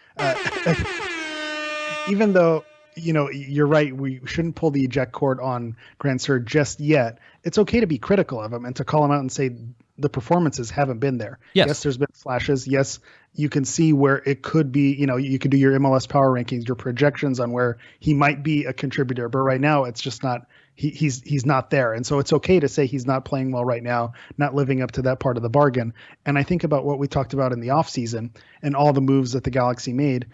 Even though, you're right, we shouldn't pull the eject cord on Grancer just yet. It's okay to be critical of him and to call him out and say the performances haven't been there. Yes, there's been flashes. Yes, you can see where it could be. You could do your MLS Power Rankings, your projections on where he might be a contributor. But right now, it's just not. He's not there. And so it's okay to say he's not playing well right now, not living up to that part of the bargain. And I think about what we talked about in the offseason and all the moves that the Galaxy made.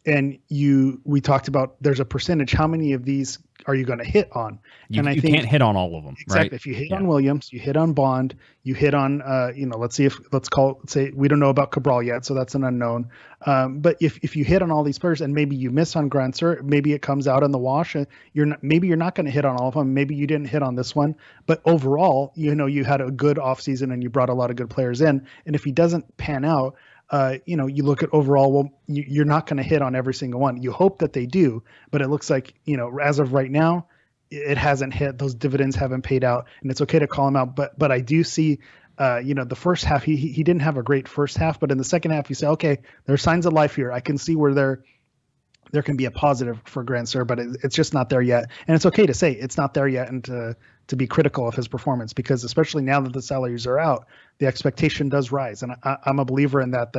And we talked about there's a percentage. How many of these are you going to hit on? You can't hit on all of them. Exactly. Right? If you hit on Williams, you hit on Bond, you hit on, say we don't know about Cabral yet, so that's an unknown. But if you hit on all these players and maybe you miss on Grancer, maybe it comes out in the wash. And you're not going to hit on all of them. Maybe you didn't hit on this one, but overall, you had a good offseason and you brought a lot of good players in. And if he doesn't pan out, you look at overall, well, you're not going to hit on every single one. You hope that they do, but it looks like, as of right now, it hasn't hit. Those dividends haven't paid out, and it's okay to call him out. But I do see, the first half, he didn't have a great first half, but in the second half, you say, okay, there's signs of life here. I can see where there can be a positive for Grancer, but it's just not there yet. And it's okay to say it's not there yet and to be critical of his performance, because especially now that the salaries are out, the expectation does rise. And I'm a believer in that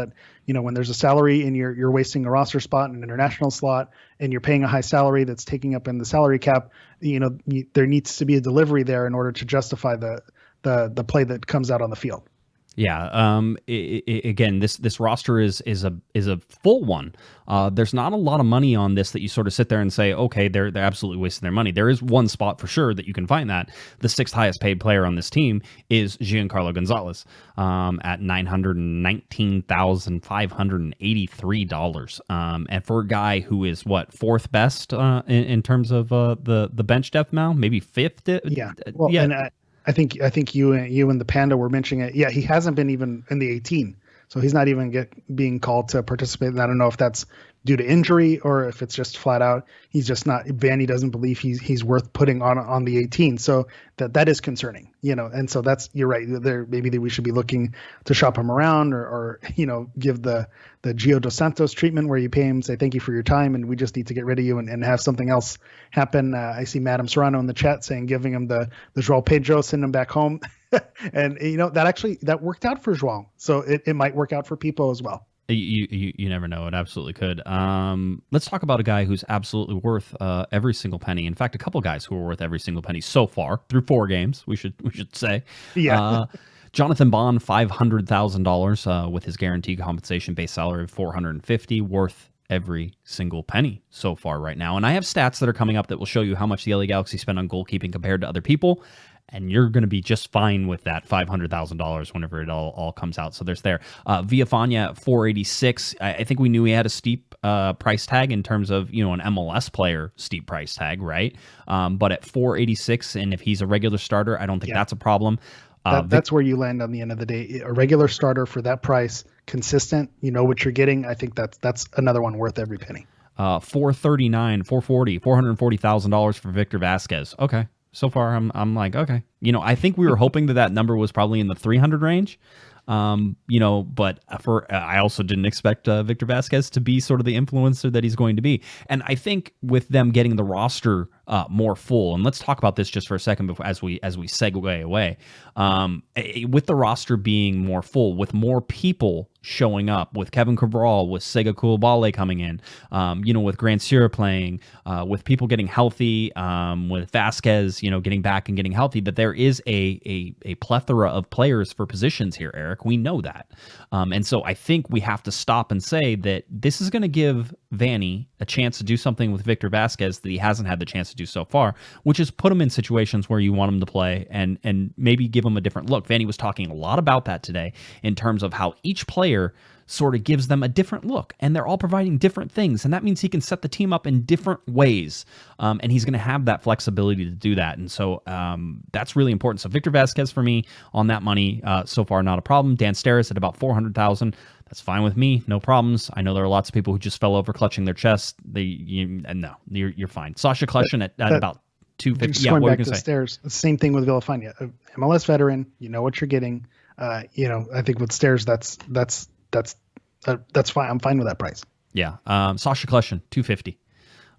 when there's a salary and you're wasting a roster spot in an international slot and you're paying a high salary that's taking up in the salary cap, there needs to be a delivery there in order to justify the play that comes out on the field. Yeah. Again, this roster is a full one. There's not a lot of money on this that you sort of sit there and say, okay, they're absolutely wasting their money. There is one spot for sure that you can find that. The sixth highest paid player on this team is Gio Gonzalez at $919,583. And for a guy who is fourth best in terms of the bench depth now, maybe fifth. Yeah. Well, yeah. And I think you and the Panda were mentioning it. Yeah, he hasn't been even in the 18, so he's not even being called to participate. And I don't know if that's due to injury or if it's just flat out he's just not. Vanny doesn't believe he's worth putting on the 18. So that is concerning, And so you're right. There maybe we should be looking to shop him around or give the Gio Dos Santos treatment where you pay him, say thank you for your time, and we just need to get rid of you and have something else happen. I see Madam Serrano in the chat saying giving him the João Pedro, send him back home. And that worked out for João, so it might work out for people as well. You never know. It absolutely could. Let's talk about a guy who's absolutely worth every single penny. In fact, a couple guys who are worth every single penny so far through 4 games. We should say. Yeah. Jonathan Bond, $500,000 with his guaranteed compensation base salary of $450, worth every single penny so far right now. And I have stats that are coming up that will show you how much the LA Galaxy spend on goalkeeping compared to other people. And you're going to be just fine with that $500,000 whenever it all comes out. So there's there. Villafana at $486. I think we knew he had a steep price tag in terms of, an MLS player steep price tag, right? But at $486, and if he's a regular starter, I don't think that's a problem. That's where you land on the end of the day. A regular starter for that price, consistent, you know what you're getting. I think that's another one worth every penny. $439, $440,000 for Victor Vasquez. Okay. So far, I'm like, okay. I think we were hoping that number was probably in the 300 range. But I also didn't expect Victor Vasquez to be sort of the influencer that he's going to be. And I think with them getting the roster more full, and let's talk about this just for a second before as we segue away. With the roster being more full, with more people showing up, with Kevin Cabral, with Sega Coulibaly coming in, with Grand Sierra playing, with people getting healthy, with Vasquez, getting back and getting healthy, that there is a plethora of players for positions here, Eric. We know that. And so I think we have to stop and say that this is going to give Vanny a chance to do something with Victor Vasquez that he hasn't had the chance to do so far, which is put him in situations where you want him to play and maybe give him a different look. Vanny was talking a lot about that today in terms of how each player sort of gives them a different look, and they're all providing different things, and that means he can set the team up in different ways, and he's going to have that flexibility to do that, and so that's really important. So Victor Vasquez for me on that money so far, not a problem. Dan Steres at about $400,000. That's fine with me, no problems. I know there are lots of people who just fell over clutching their chest. You're fine. Sasha Kleshin at about $250. Just going back to Steres, the same thing with Villafana. MLS veteran, you know what you're getting. I think with Steres, that's fine. I'm fine with that price. Yeah. Sasha Kleshin, $250.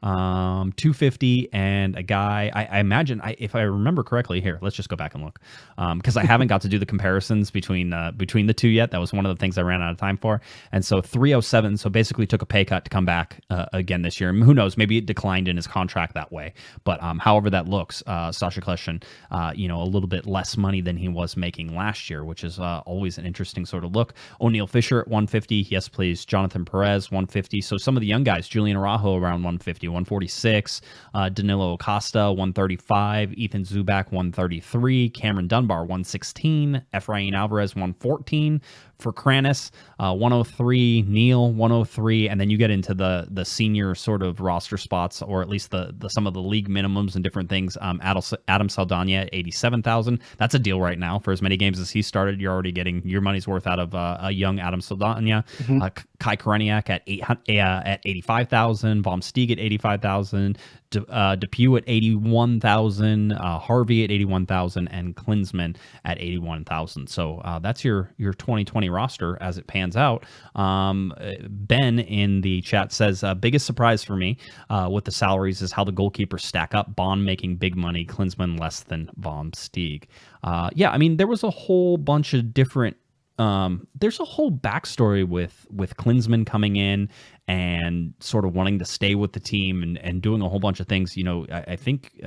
$250, and a guy, I imagine, if I remember correctly, here, let's just go back and look, because I haven't got to do the comparisons between the two yet. That was one of the things I ran out of time for. And so 307, so basically took a pay cut to come back again this year. And who knows, maybe it declined in his contract that way. But however that looks, Sasha Kleshin, a little bit less money than he was making last year, which is always an interesting sort of look. O'Neal Fisher at 150, yes please. Jonathan Perez 150. So some of the young guys, Julian Araujo around 150. 146, Danilo Acosta 135, Ethan Zubak 133, Cameron Dunbar 116, Efrain Alvarez 114 for Kranis, 103, Neal 103, and then you get into the senior sort of roster spots, or at least the some of the league minimums and different things. Adam Saldana at 87,000. That's a deal right now. For as many games as he started, you're already getting your money's worth out of a young Adam Saldana. Mm-hmm. Kai Koreniak at 85,000, Vom Steeg at 85,000, Depew at 81,000, Harvey at 81,000, and Klinsmann at 81,000. So that's your 2020 roster as it pans out. Ben in the chat says, biggest surprise for me with the salaries is how the goalkeepers stack up. Bond making big money, Klinsmann less than Vom Steeg. There was a whole bunch of different there's a whole backstory with Klinsmann coming in and sort of wanting to stay with the team and doing a whole bunch of things. I think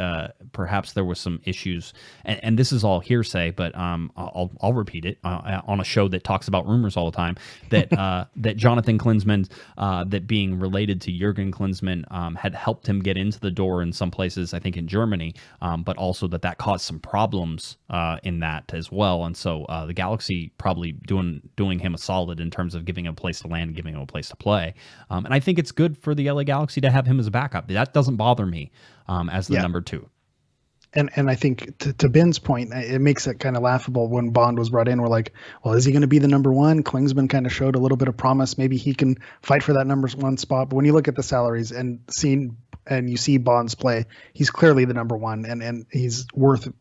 perhaps there was some issues, and this is all hearsay, but I'll repeat it on a show that talks about rumors all the time, that that Jonathan Klinsmann, that being related to Jorgen Klinsmann, had helped him get into the door in some places, I think in Germany, but also that caused some problems in that as well. And so the Galaxy probably doing him a solid in terms of giving him a place to land, giving him a place to play. And I think it's good for the LA Galaxy to have him as a backup. That doesn't bother me as the number 2. And I think to Ben's point, it makes it kind of laughable when Bond was brought in. We're like, well, is he going to be the number 1? Klinsmann kind of showed a little bit of promise. Maybe he can fight for that number 1 spot. But when you look at the salaries and you see Bond's play, he's clearly the number 1, and he's worth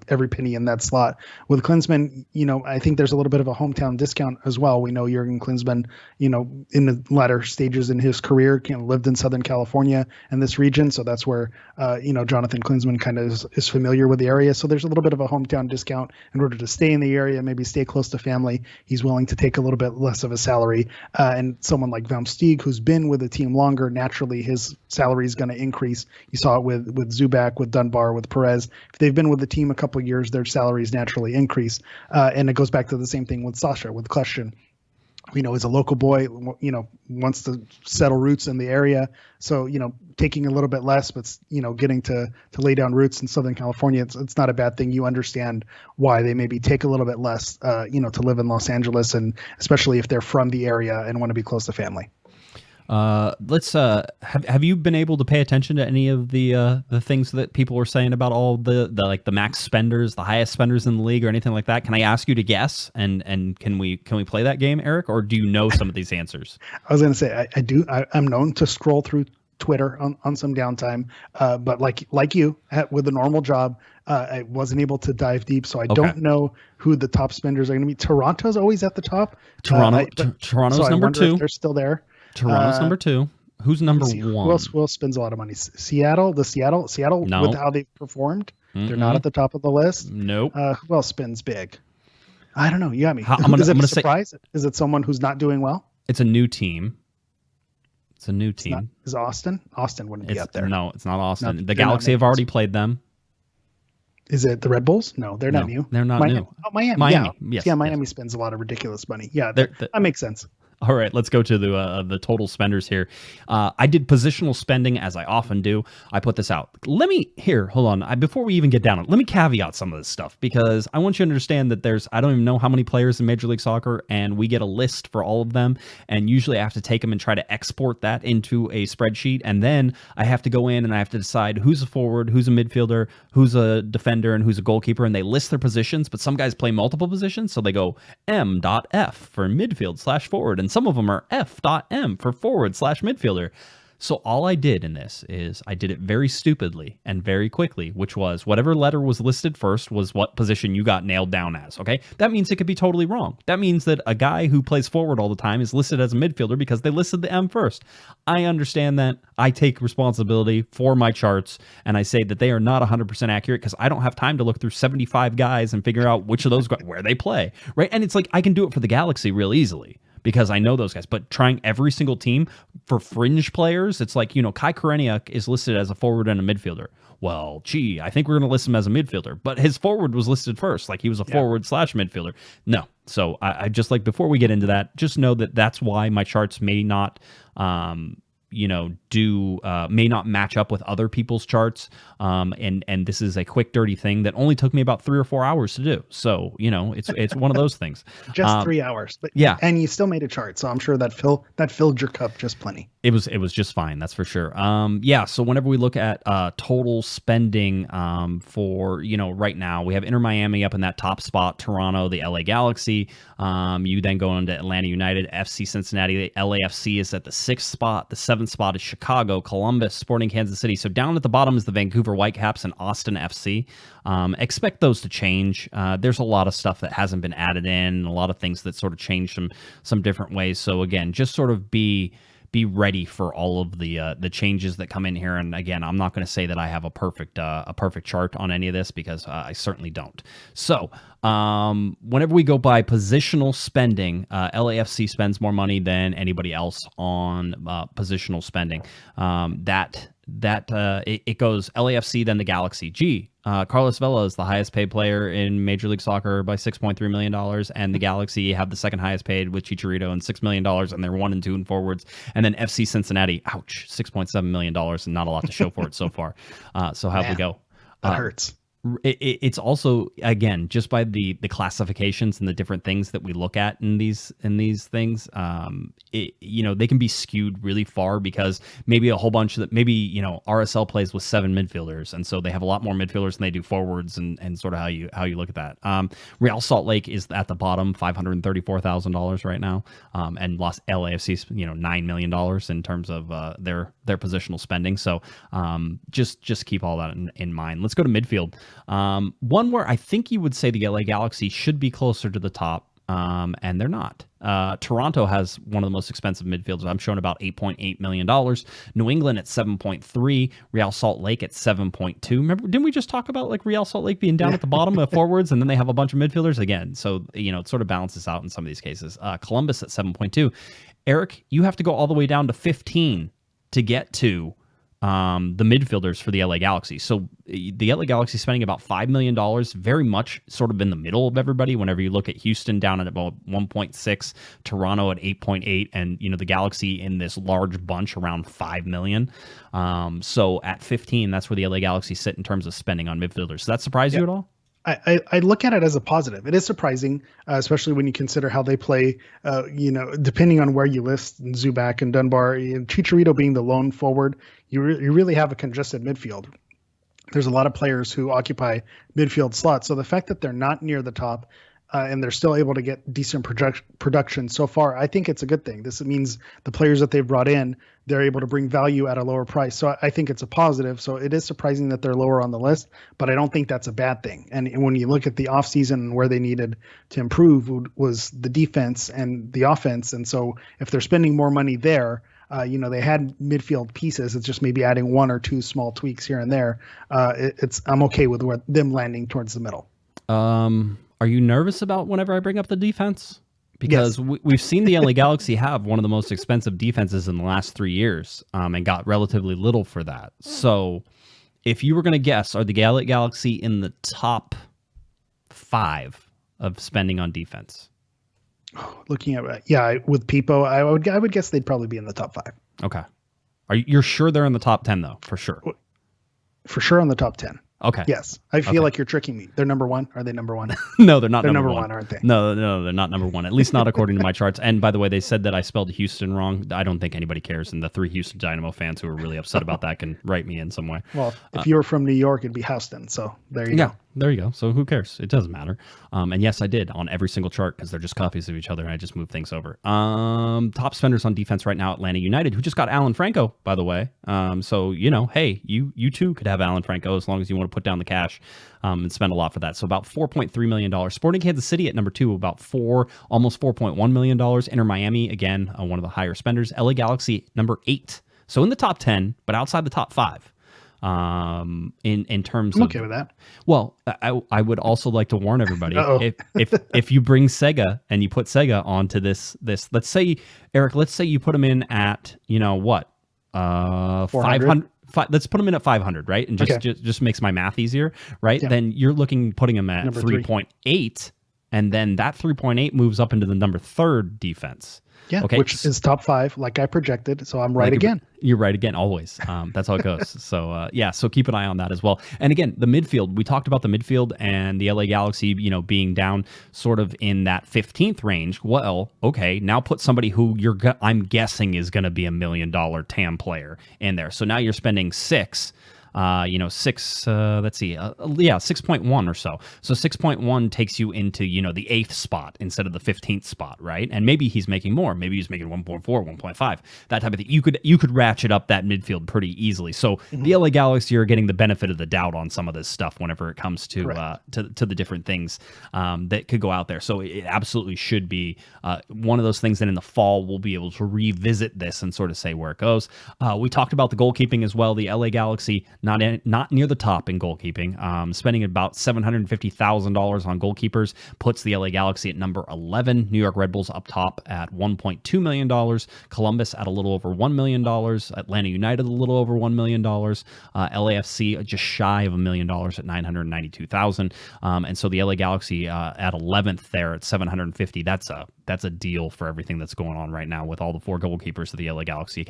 every penny in that slot. With Klinsmann, I think there's a little bit of a hometown discount as well. We know Jorgen Klinsmann, in the latter stages in his career, lived in Southern California and this region. So that's where, Jonathan Klinsmann kind of is familiar with the area. So there's a little bit of a hometown discount in order to stay in the area, maybe stay close to family. He's willing to take a little bit less of a salary. And someone like Stieg, who's been with the team longer, naturally his salary is going to increase. You saw it with Zubac, with Dunbar, with Perez. If they've been with the team a couple of years, their salaries naturally increase. And it goes back to the same thing with Sasha, with Kleshin. Is a local boy, wants to settle roots in the area. So, taking a little bit less, but, getting to lay down roots in Southern California, it's not a bad thing. You understand why they maybe take a little bit less, to live in Los Angeles, and especially if they're from the area and want to be close to family. Let's have you been able to pay attention to any of the things that people were saying about all the like the max spenders, the highest spenders in the league, or anything like that? Can I ask you to guess, and can we play that game, Eric, or do you know some of these answers? I was going to say I do. I'm known to scroll through Twitter on some downtime, but like you with a normal job, I wasn't able to dive deep, so I don't know who the top spenders are going to be. Toronto's always at the top. Toronto's so number 2. They're still there. Toronto's number 2. Who's number 1? Who else spends a lot of money? Seattle. No. With how they've performed, they're not at the top of the list. Nope. Who else spends big? I don't know. You got me. Is it a surprise? Is it someone who's not doing well? It's a new team. Is Austin? Austin wouldn't be up there. No, it's not Austin. The Galaxy have already played them. Is it the Red Bulls? No, they're not new. They're not new. Oh, Miami. Yes. Yeah, Miami spends a lot of ridiculous money. Yeah, that makes sense. All right, let's go to the total spenders here. I did positional spending, as I often do. I put this out. Hold on. Before we even get down, let me caveat some of this stuff, because I want you to understand that I don't even know how many players in Major League Soccer, and we get a list for all of them, and usually I have to take them and try to export that into a spreadsheet, and then I have to go in and I have to decide who's a forward, who's a midfielder, who's a defender, and who's a goalkeeper, and they list their positions, but some guys play multiple positions, so they go M.F for midfield/forward, and some of them are F.M for forward/midfielder. So all I did in this is I did it very stupidly and very quickly, which was whatever letter was listed first was what position you got nailed down as, okay? That means it could be totally wrong. That means that a guy who plays forward all the time is listed as a midfielder because they listed the M first. I understand that. I take responsibility for my charts, and I say that they are not 100% accurate because I don't have time to look through 75 guys and figure out which of those guys, where they play, right? And it's like I can do it for the Galaxy real easily, because I know those guys. But trying every single team for fringe players, it's like, Kai Koreniuk is listed as a forward and a midfielder. Well, I think we're going to list him as a midfielder, but his forward was listed first, like he was a forward/midfielder. No. So I just, like, before we get into that, just know that that's why my charts may not may not match up with other people's charts. And this is a quick, dirty thing that only took me about 3 or 4 hours to do. So, it's one of those things. Just 3 hours, but yeah. And you still made a chart. So I'm sure that filled your cup just plenty. It was just fine. That's for sure. So whenever we look at total spending for, right now, we have Inter Miami up in that top spot, Toronto, the LA Galaxy. You then go into Atlanta United, FC Cincinnati. The LAFC is at the 6th spot. The 7th spot is Chicago, Columbus, Sporting Kansas City. So down at the bottom is the Vancouver Whitecaps and Austin FC. Expect those to change. There's a lot of stuff that hasn't been added in, a lot of things that sort of change some different ways. So again, just sort of be ready for all of the changes that come in here. And again, I'm not going to say that I have a perfect chart on any of this, because I certainly don't. So whenever we go by positional spending, LAFC spends more money than anybody else on positional spending. It goes LAFC, then the Galaxy. Carlos Vela is the highest paid player in Major League Soccer by $6.3 million, and the Galaxy have the second highest paid with Chicharito and $6 million, and they're 1 and 2 in forwards. And then FC Cincinnati, ouch, $6.7 million, and not a lot to show for it so far. So how'd we go? That hurts. It's also, again, just by the classifications and the different things that we look at in these things, they can be skewed really far, because maybe a whole bunch that RSL plays with 7 midfielders, and so they have a lot more midfielders than they do forwards, and sort of how you look at that. Real Salt Lake is at the bottom, $534,000 right now, and LAFC's $9 million in terms of their positional spending. So just keep all that in mind. Let's go to midfield. One where I think you would say the LA Galaxy should be closer to the top, and they're not. Toronto has one of the most expensive midfielders. I'm showing about $8.8 million. New England at 7.3. Real Salt Lake at 7.2. Remember, didn't we just talk about like Real Salt Lake being down at the bottom of forwards, and then they have a bunch of midfielders again? So, it sort of balances out in some of these cases. Columbus at 7.2. Eric, you have to go all the way down to 15 to get to the midfielders for the LA Galaxy. So the LA Galaxy spending about $5 million, very much sort of in the middle of everybody. Whenever you look at Houston down at about 1.6, Toronto at 8.8, and the Galaxy in this large bunch around 5 million. So at 15, that's where the LA Galaxy sit in terms of spending on midfielders. Does that surprise you at all? I look at it as a positive. It is surprising, especially when you consider how they play, depending on where you list Zubac and Dunbar, Chicharito being the lone forward, you really have a congested midfield. There's a lot of players who occupy midfield slots. So the fact that they're not near the top and they're still able to get decent production so far, I think it's a good thing. This means the players that they've brought in, they're able to bring value at a lower price. So I think it's a positive. So it is surprising that they're lower on the list, but I don't think that's a bad thing. And when you look at the offseason, where they needed to improve was the defense and the offense. And so if they're spending more money there, they had midfield pieces. It's just maybe adding one or two small tweaks here and there. I'm okay with them landing towards the middle. Are you nervous about whenever I bring up the defense? Because yes. We've seen the LA Galaxy have one of the most expensive defenses in the last 3 years, and got relatively little for that. So if you were going to guess, are the LA Galaxy in the top 5 of spending on defense? Looking at with Pipo, I would guess they'd probably be in the top 5. Okay. You're sure they're in the top 10 though? For sure. For sure on the top 10. Okay. Yes. I feel like you're tricking me. They're number 1. Are they number 1? No, they're not. They're number one, aren't they? No, they're not number 1. At least not according to my charts. And by the way, they said that I spelled Houston wrong. I don't think anybody cares. And the 3 Houston Dynamo fans who are really upset about that can write me in some way. Well, if you were from New York, it'd be Houston. So there you go. There you go. So who cares? It doesn't matter. And yes, I did on every single chart because they're just copies of each other, and I just moved things over. Top spenders on defense right now, Atlanta United, who just got Alan Franco, by the way. So hey, you too could have Alan Franco as long as you want to put down the cash and spend a lot for that. So about $4.3 million. Sporting Kansas City at number 2, about almost $4.1 million. Inter Miami, again, one of the higher spenders. LA Galaxy, number 8. So in the top 10, but outside the top 5. In terms I'm of, okay with that. Well, I would also like to warn everybody if you bring Sega and you put Sega onto this, let's say, Eric, you put them in at, 500. Let's put them in at 500, right? And just makes my math easier, right? Yeah. Then you're putting them at 3.8, and then that 3.8 moves up into the number 3rd defense. Yeah, okay. Which is top 5, like I projected. So I'm right again. You're right again, always. That's how it goes. So so keep an eye on that as well. And again, the midfield. We talked about the midfield and the LA Galaxy, being down sort of in that 15th range. Well, okay, now put somebody who I'm guessing is going to be $1 million TAM player in there. So now you're spending 6. 6.1 or so. So 6.1 takes you into, the 8th spot instead of the 15th spot, right? And maybe he's making more. Maybe he's making 1.4, 1.5, that type of thing. You could ratchet up that midfield pretty easily. So the LA Galaxy are getting the benefit of the doubt on some of this stuff whenever it comes to to the different things that could go out there. So it absolutely should be one of those things that in the fall we'll be able to revisit this and sort of say where it goes. We talked about the goalkeeping as well. The LA Galaxy not near the top in goalkeeping, spending about $750,000 on goalkeepers puts the LA Galaxy at number 11. New York Red Bulls up top at $1.2 million. Columbus at a little over $1 million. Atlanta United a little over $1 million. LAFC just shy of $1 million at $992,000. And so the LA Galaxy at 11th there at $750,000. That's a deal for everything that's going on right now with all the 4 goalkeepers that the LA Galaxy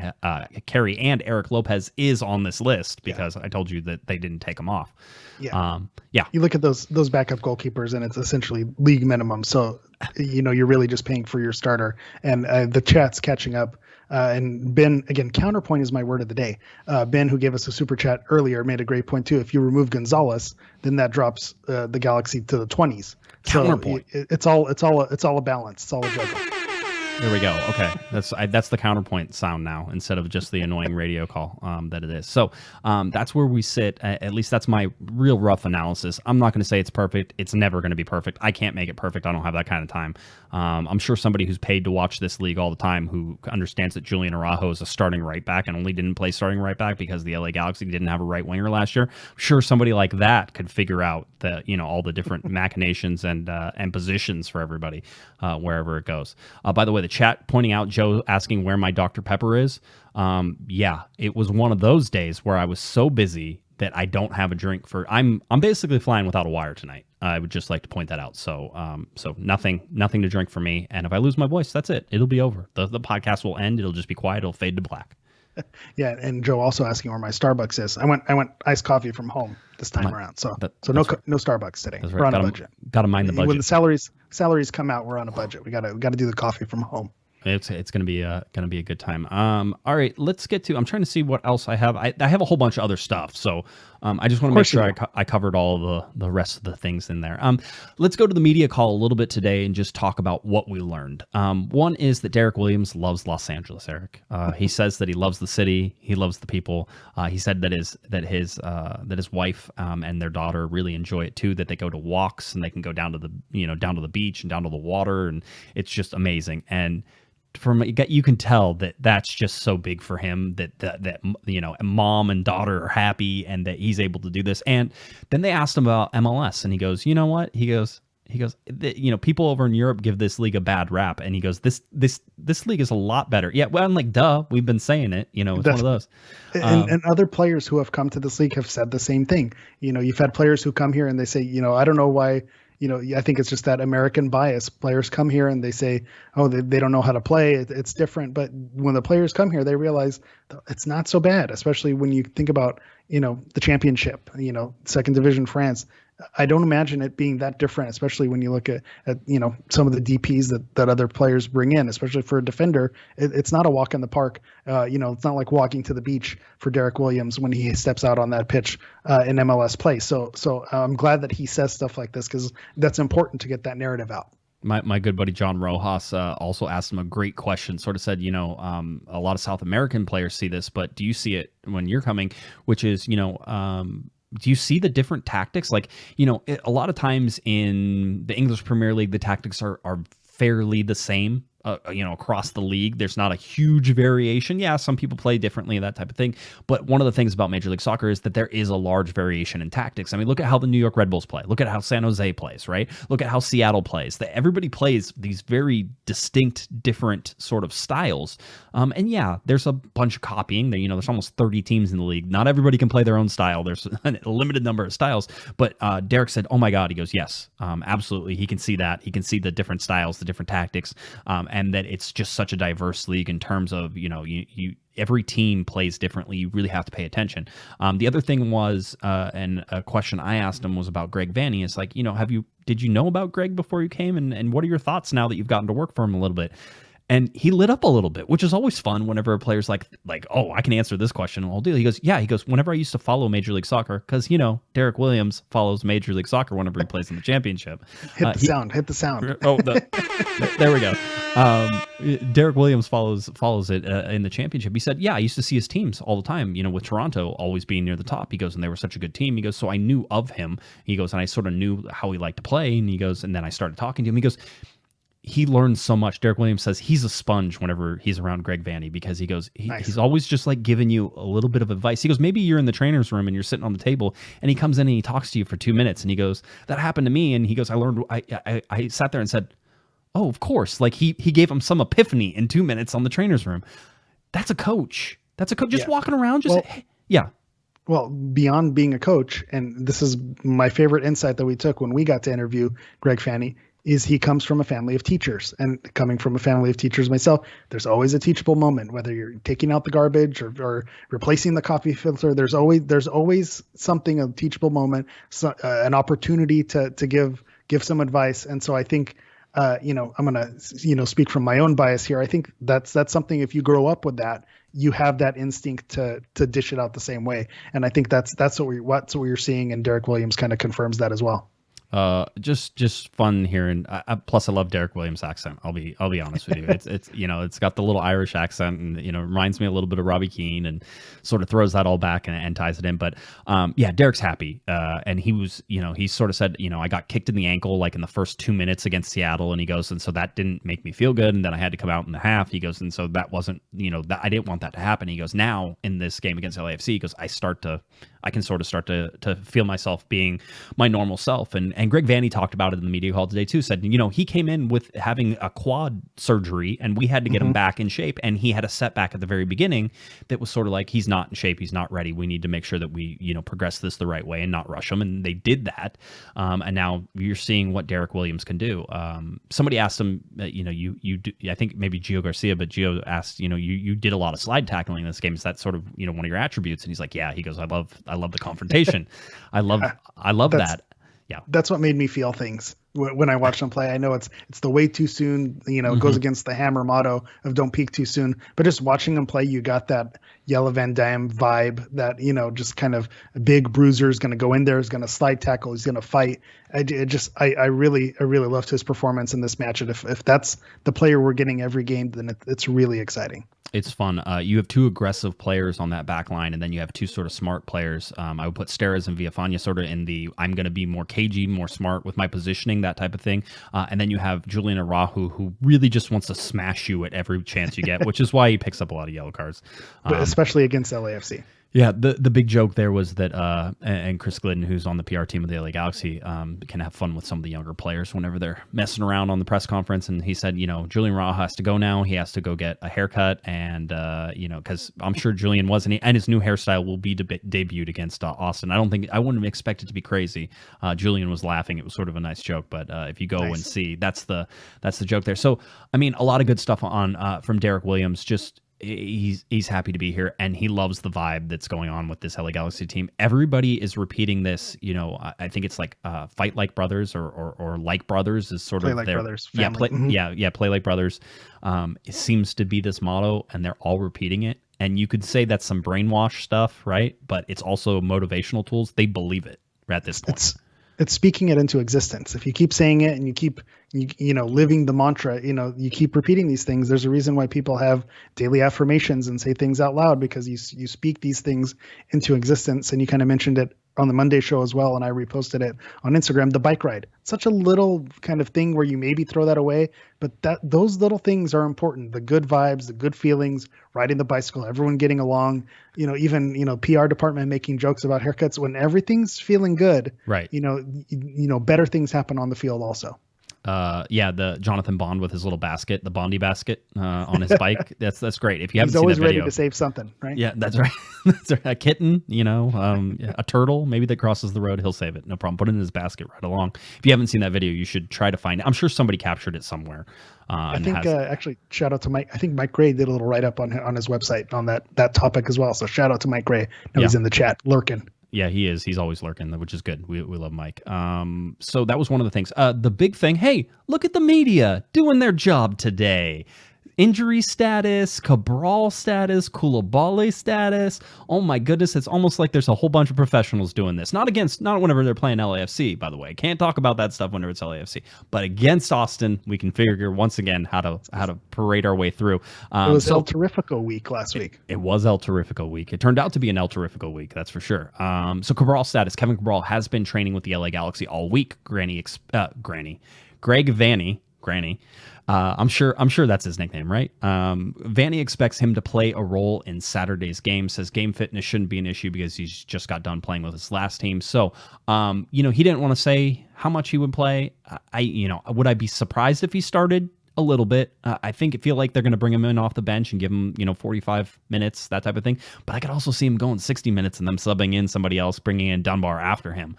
carry, and Eric Lopez is on this list because I told you that they didn't take him off. You look at those backup goalkeepers and it's essentially league minimum. So you're really just paying for your starter, and the chat's catching up. And Ben, again, counterpoint is my word of the day. Ben, who gave us a super chat earlier, made a great point too. If you remove Gonzalez, then that drops the Galaxy to the 20s. Counterpoint. So it's all a balance. It's all a juggle. There we go. Okay, that's the counterpoint sound now instead of just the annoying radio call that it is. So that's where we sit. At least that's my real rough analysis. I'm not going to say it's perfect. It's never going to be perfect. I can't make it perfect. I don't have that kind of time. I'm sure somebody who's paid to watch this league all the time who understands that Julian Araujo is a starting right back and only didn't play starting right back because the LA Galaxy didn't have a right winger last year. I'm sure somebody like that could figure out all the different machinations and positions for everybody wherever it goes. By the way, the chat pointing out Joe asking where my Dr. Pepper is. Yeah, it was one of those days where I was so busy that I don't have a drink for. I'm basically flying without a wire tonight. I would just like to point that out. So nothing to drink for me. And if I lose my voice, that's it. It'll be over. The podcast will end. It'll just be quiet. It'll fade to black. Yeah, and Joe also asking where my Starbucks is. I went iced coffee from home this time around. So no Starbucks today. That's right. We're on a budget. Got to mind the budget. When the salaries come out, we're on a budget. We got to do the coffee from home. It's going to be a good time. All right, let's get to. I'm trying to see what else I have. I have a whole bunch of other stuff, so I just want to make sure I covered all the rest of the things in there. Let's go to the media call a little bit today and just talk about what we learned. One is that Derek Williams loves Los Angeles. Eric, he says that he loves the city, he loves the people. He said that his wife and their daughter really enjoy it too. That they go to walks and they can go down to the beach and down to the water, and it's just amazing. And you can tell that that's just so big for him that mom and daughter are happy and that he's able to do this. And then they asked him about MLS and he goes, you know what? He goes, people over in Europe give this league a bad rap. And he goes, this league is a lot better. Yeah. Well, I'm like, duh, we've been saying it, it's one of those. And other players who have come to this league have said the same thing. You've had players who come here and they say, I don't know why. I think it's just that American bias. Players come here and they say, oh, they don't know how to play. It's different. But when the players come here, they realize it's not so bad, especially when you think about, the championship, second division France. I don't imagine it being that different, especially when you look at some of the DPs that other players bring in, especially for a defender. It's not a walk in the park. It's not like walking to the beach for Derek Williams when he steps out on that pitch in MLS play. So I'm glad that he says stuff like this because that's important to get that narrative out. My good buddy John Rojas also asked him a great question, sort of said, a lot of South American players see this, but do you see it when you're coming, which is, do you see the different tactics? Like, a lot of times in the English Premier League, the tactics are fairly the same. Across the league, there's not a huge variation. Yeah, some people play differently, that type of thing. But one of the things about Major League Soccer is that there is a large variation in tactics. I mean, look at how the New York Red Bulls play. Look at how San Jose plays, right? Look at how Seattle plays. Everybody plays these very distinct, different sort of styles. And yeah, there's a bunch of copying. There's almost 30 teams in the league. Not everybody can play their own style. There's a limited number of styles. But Derek said, oh my God, he goes, yes, absolutely. He can see that. He can see the different styles, the different tactics. And that it's just such a diverse league in terms of, every team plays differently. You really have to pay attention. The other thing was, and a question I asked him was about Greg Vanney. It's like, did you know about Greg before you came? And what are your thoughts now that you've gotten to work for him a little bit? And he lit up a little bit, which is always fun whenever a player's like, oh, I can answer this question. I'll do. He goes, whenever I used to follow Major League Soccer, because, Derek Williams follows Major League Soccer whenever he plays in the championship. Hit the sound. Oh, there we go. Derek Williams follows it in the championship. He said, yeah, I used to see his teams all the time, with Toronto always being near the top. He goes, and they were such a good team. He goes, so I knew of him. He goes, and I sort of knew how he liked to play. And he goes, and then I started talking to him. He goes, he learns so much. Derek Williams says he's a sponge whenever he's around Greg Vanney because he goes, he's always just like giving you a little bit of advice. He goes, maybe you're in the trainer's room and you're sitting on the table and he comes in and he talks to you for 2 minutes and he goes, that happened to me. And he goes, I sat there and said, oh, of course. Like he gave him some epiphany in 2 minutes on the trainer's room. That's a coach. Just walking around. Well, beyond being a coach, and this is my favorite insight that we took when we got to interview Greg Vanney, is he comes from a family of teachers. And coming from a family of teachers myself, there's always a teachable moment, whether you're taking out the garbage or replacing the coffee filter. There's always something, a teachable moment, an opportunity to give some advice. And so I think, I'm going to, speak from my own bias here. I think that's something, if you grow up with that, you have that instinct to dish it out the same way. And I think that's what you're seeing. And Derek Williams kind of confirms that as well. Just fun hearing. Plus, I love Derek Williams' accent. I'll be honest with you. It's it's got the little Irish accent, and reminds me a little bit of Robbie Keane, and sort of throws that all back and ties it in. But yeah, Derek's happy, and he was he sort of said I got kicked in the ankle like in the first 2 minutes against Seattle, and he goes, and so that didn't make me feel good, and then I had to come out in the half. He goes, and so that wasn't that I didn't want that to happen. He goes, now in this game against LAFC, he goes, I can sort of start to feel myself being my normal self. And Greg Vanney talked about it in the media call today too, said, he came in with having a quad surgery and we had to get him back in shape. And he had a setback at the very beginning that was sort of like, he's not in shape. He's not ready. We need to make sure that we, progress this the right way and not rush him. And they did that. And now you're seeing what Derek Williams can do. Somebody asked him, you do, I think maybe Gio Garcia, but Gio asked, you did a lot of slide tackling in this game. Is that sort of, one of your attributes? And he's like, yeah, he goes, I love the confrontation. I love that. Yeah. That's what made me feel things when I watched them play. I know it's the way too soon, it goes against the Hammer motto of don't peak too soon, but just watching them play, you got that Jelle Van Damme vibe that, just kind of a big bruiser is going to go in there, is going to slide tackle, he's going to fight. I really loved his performance in this match. And if that's the player we're getting every game, then it's really exciting. It's fun. You have two aggressive players on that back line, and then you have two sort of smart players. I would put Steres and Villafana sort of in the I'm going to be more cagey, more smart with my positioning, that type of thing. And then you have Julian Araujo, who really just wants to smash you at every chance you get, which is why he picks up a lot of yellow cards. Especially against LAFC. Yeah, the big joke there was that, and Chris Glidden, who's on the PR team of the LA Galaxy, can have fun with some of the younger players whenever they're messing around on the press conference. And he said, Julian Raw has to go now. He has to go get a haircut, and because I'm sure Julian wasn't, and his new hairstyle will be debuted against Austin. I wouldn't expect it to be crazy. Julian was laughing. It was sort of a nice joke, but if you go and see, that's the joke there. So I mean, a lot of good stuff on from Derek Williams. Just. He's happy to be here, and he loves the vibe that's going on with this LA Galaxy team. Everybody is repeating this. I think it's like fight like brothers or like brothers is sort play of like their brothers family. Play like brothers. It seems to be this motto, and they're all repeating it. And you could say that's some brainwash stuff, right? But it's also motivational tools. They believe it at this point. It's speaking it into existence. If you keep saying it and you keep living the mantra, you keep repeating these things. There's a reason why people have daily affirmations and say things out loud, because you speak these things into existence. And you kind of mentioned it on the Monday show as well, and I reposted it on Instagram. The bike ride, such a little kind of thing where you maybe throw that away, but those little things are important. The good vibes, the good feelings, riding the bicycle, everyone getting along, even PR department making jokes about haircuts. When everything's feeling good, right? Better things happen on the field also. The Jonathan Bond with his little basket, the Bondy basket on his bike. That's great. If you haven't He's seen always that video, ready to save something, right? Yeah, that's right. That's right. A kitten, a turtle, maybe that crosses the road, he'll save it. No problem. Put it in his basket right along. If you haven't seen that video, you should try to find it. I'm sure somebody captured it somewhere. I think actually, shout out to Mike. I think Mike Gray did a little write up on his website on that topic as well. So shout out to Mike Gray. He's in the chat lurking. Yeah, he is. He's always lurking, which is good. We love Mike. So that was one of the things. The big thing, hey, look at the media doing their job today. Injury status, Cabral status, Koulibaly status. Oh my goodness, it's almost like there's a whole bunch of professionals doing this. Not whenever they're playing LAFC, by the way. Can't talk about that stuff whenever it's LAFC. But against Austin, we can figure once again how to parade our way through. It was El Terrifico week last week. It was El Terrifico week. It turned out to be an El Terrifico week, that's for sure. So Cabral status. Kevin Cabral has been training with the LA Galaxy all week. Greg Vanney. I'm sure that's his nickname, right? Vanney expects him to play a role in Saturday's game, says game fitness shouldn't be an issue because he's just got done playing with his last team. So, he didn't want to say how much he would play. Would I be surprised if he started? A little bit. I feel like they're going to bring him in off the bench and give him, 45 minutes, that type of thing. But I could also see him going 60 minutes and them subbing in somebody else, bringing in Dunbar after him.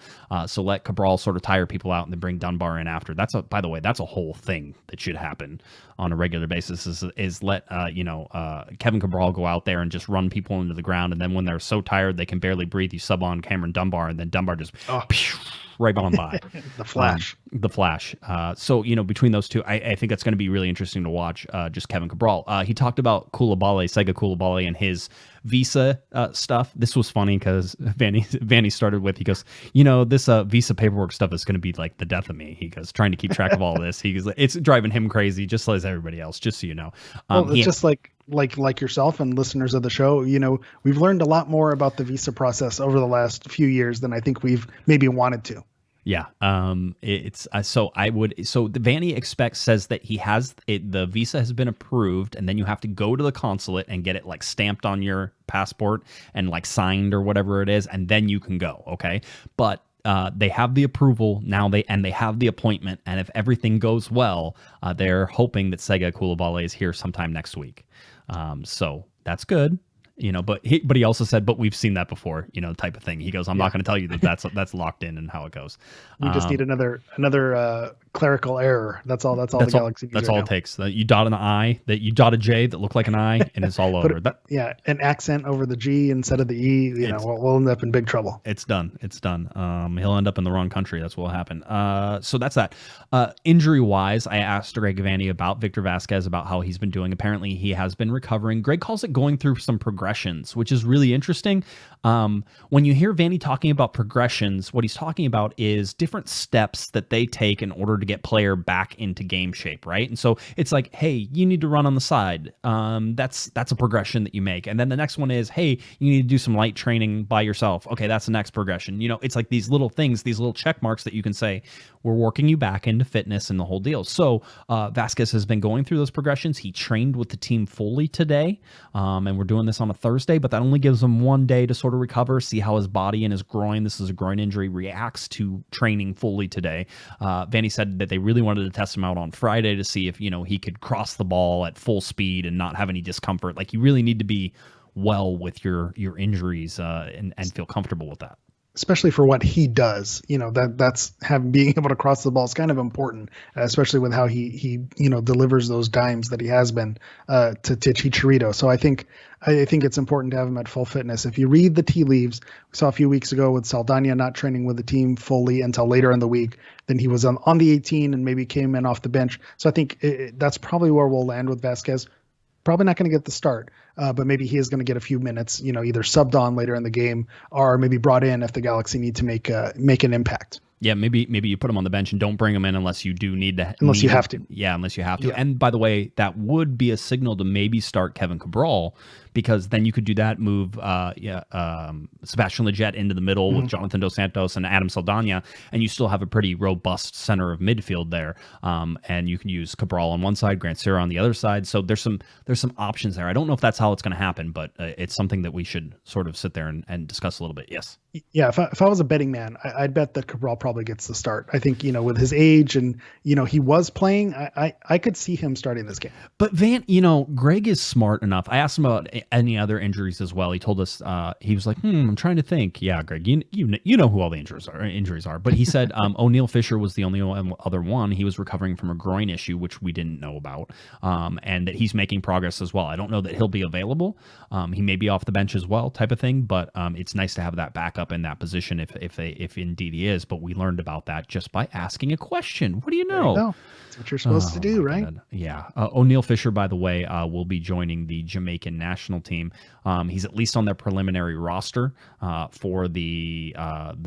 So let Cabral sort of tire people out and then bring Dunbar in after. By the way, that's a whole thing that should happen on a regular basis is let, Kevin Cabral go out there and just run people into the ground. And then when they're so tired, they can barely breathe, you sub on Cameron Dunbar, and then Dunbar just right on by. The Flash. The Flash. So, between those two, I think that's going to be really interesting to watch. Just Kevin Cabral. He talked about Koulibaly, Sega Koulibaly, and his visa stuff. This was funny because Vanny started with, he goes, this visa paperwork stuff is going to be like the death of me. He goes, trying to keep track of all this. He goes, it's driving him crazy, just as everybody else, just so you know. It's just like yourself and listeners of the show, we've learned a lot more about the visa process over the last few years than I think we've maybe wanted to. Yeah. The Vanny says that he has the visa has been approved, and then you have to go to the consulate and get it like stamped on your passport and like signed or whatever it is, and then you can go. Okay. But they have the approval now, they have the appointment, and if everything goes well, they're hoping that Sega Koulibaly is here sometime next week. So that's good. But he also said, but we've seen that before, type of thing. He goes, I'm not going to tell you that's locked in and how it goes. We just need another clerical error. That's all the Galaxy needs. That's all it takes. You dot an I, that you dot a J that look like an I, and it's all over. An accent over the G instead of the E. We'll end up in big trouble. It's done. He'll end up in the wrong country. That's what will happen. So that's that. Injury wise, I asked Greg Vanny about Victor Vasquez, about how he's been doing. Apparently, he has been recovering. Greg calls it going through some progressions, which is really interesting. When you hear Vanny talking about progressions, what he's talking about is different steps that they take in order to get player back into game shape, right? And so it's like, hey, you need to run on the side. That's a progression that you make. And then the next one is, hey, you need to do some light training by yourself. Okay, that's the next progression. It's like these little things, these little check marks that you can say, we're working you back into fitness and the whole deal. So Vasquez has been going through those progressions. He trained with the team fully today, and we're doing this on a Thursday, but that only gives him one day to sort of recover, see how his body and his groin, this is a groin injury, reacts to training fully today. Vanny said that they really wanted to test him out on Friday to see if, he could cross the ball at full speed and not have any discomfort. Like, you really need to be well with your injuries and feel comfortable with that. Especially for what he does, that's being able to cross the ball is kind of important, especially with how he delivers those dimes that he has been to Chicharito. So I think it's important to have him at full fitness. If you read the tea leaves, we saw a few weeks ago with Saldana not training with the team fully until later in the week. Then he was on the 18 and maybe came in off the bench. So I think that's probably where we'll land with Vasquez. Probably not going to get the start, but maybe he is going to get a few minutes, either subbed on later in the game or maybe brought in if the Galaxy need to make an impact. Yeah, maybe you put him on the bench and don't bring him in unless you do need to. Unless you have to. Yeah, unless you have to. Yeah. And by the way, that would be a signal to maybe start Kevin Cabral, because then you could do that, move Sebastian Lletget into the middle with Jonathan Dos Santos and Adam Saldana, and you still have a pretty robust center of midfield there. And you can use Cabral on one side, Grant Serra on the other side. So there's some options there. I don't know if that's how it's going to happen, but it's something that we should sort of sit there and discuss a little bit. Yes. Yeah, if I was a betting man, I'd bet that Cabral probably gets the start. I think, with his age and, he was playing, I could see him starting this game. But Greg is smart enough. I asked him about any other injuries as well. He told us, he was like, I'm trying to think. Yeah, Greg, you know who all the injuries are. But he said O'Neal Fisher was the only other one. He was recovering from a groin issue, which we didn't know about, and that he's making progress as well. I don't know that he'll be available. He may be off the bench as well, type of thing. But it's nice to have that backup in that position if indeed he is. But we learned about that just by asking a question. What do you know? That's what you're supposed to do, right? God. Yeah. O'Neal Fisher, by the way, will be joining the Jamaican national team. He's at least on their preliminary roster for the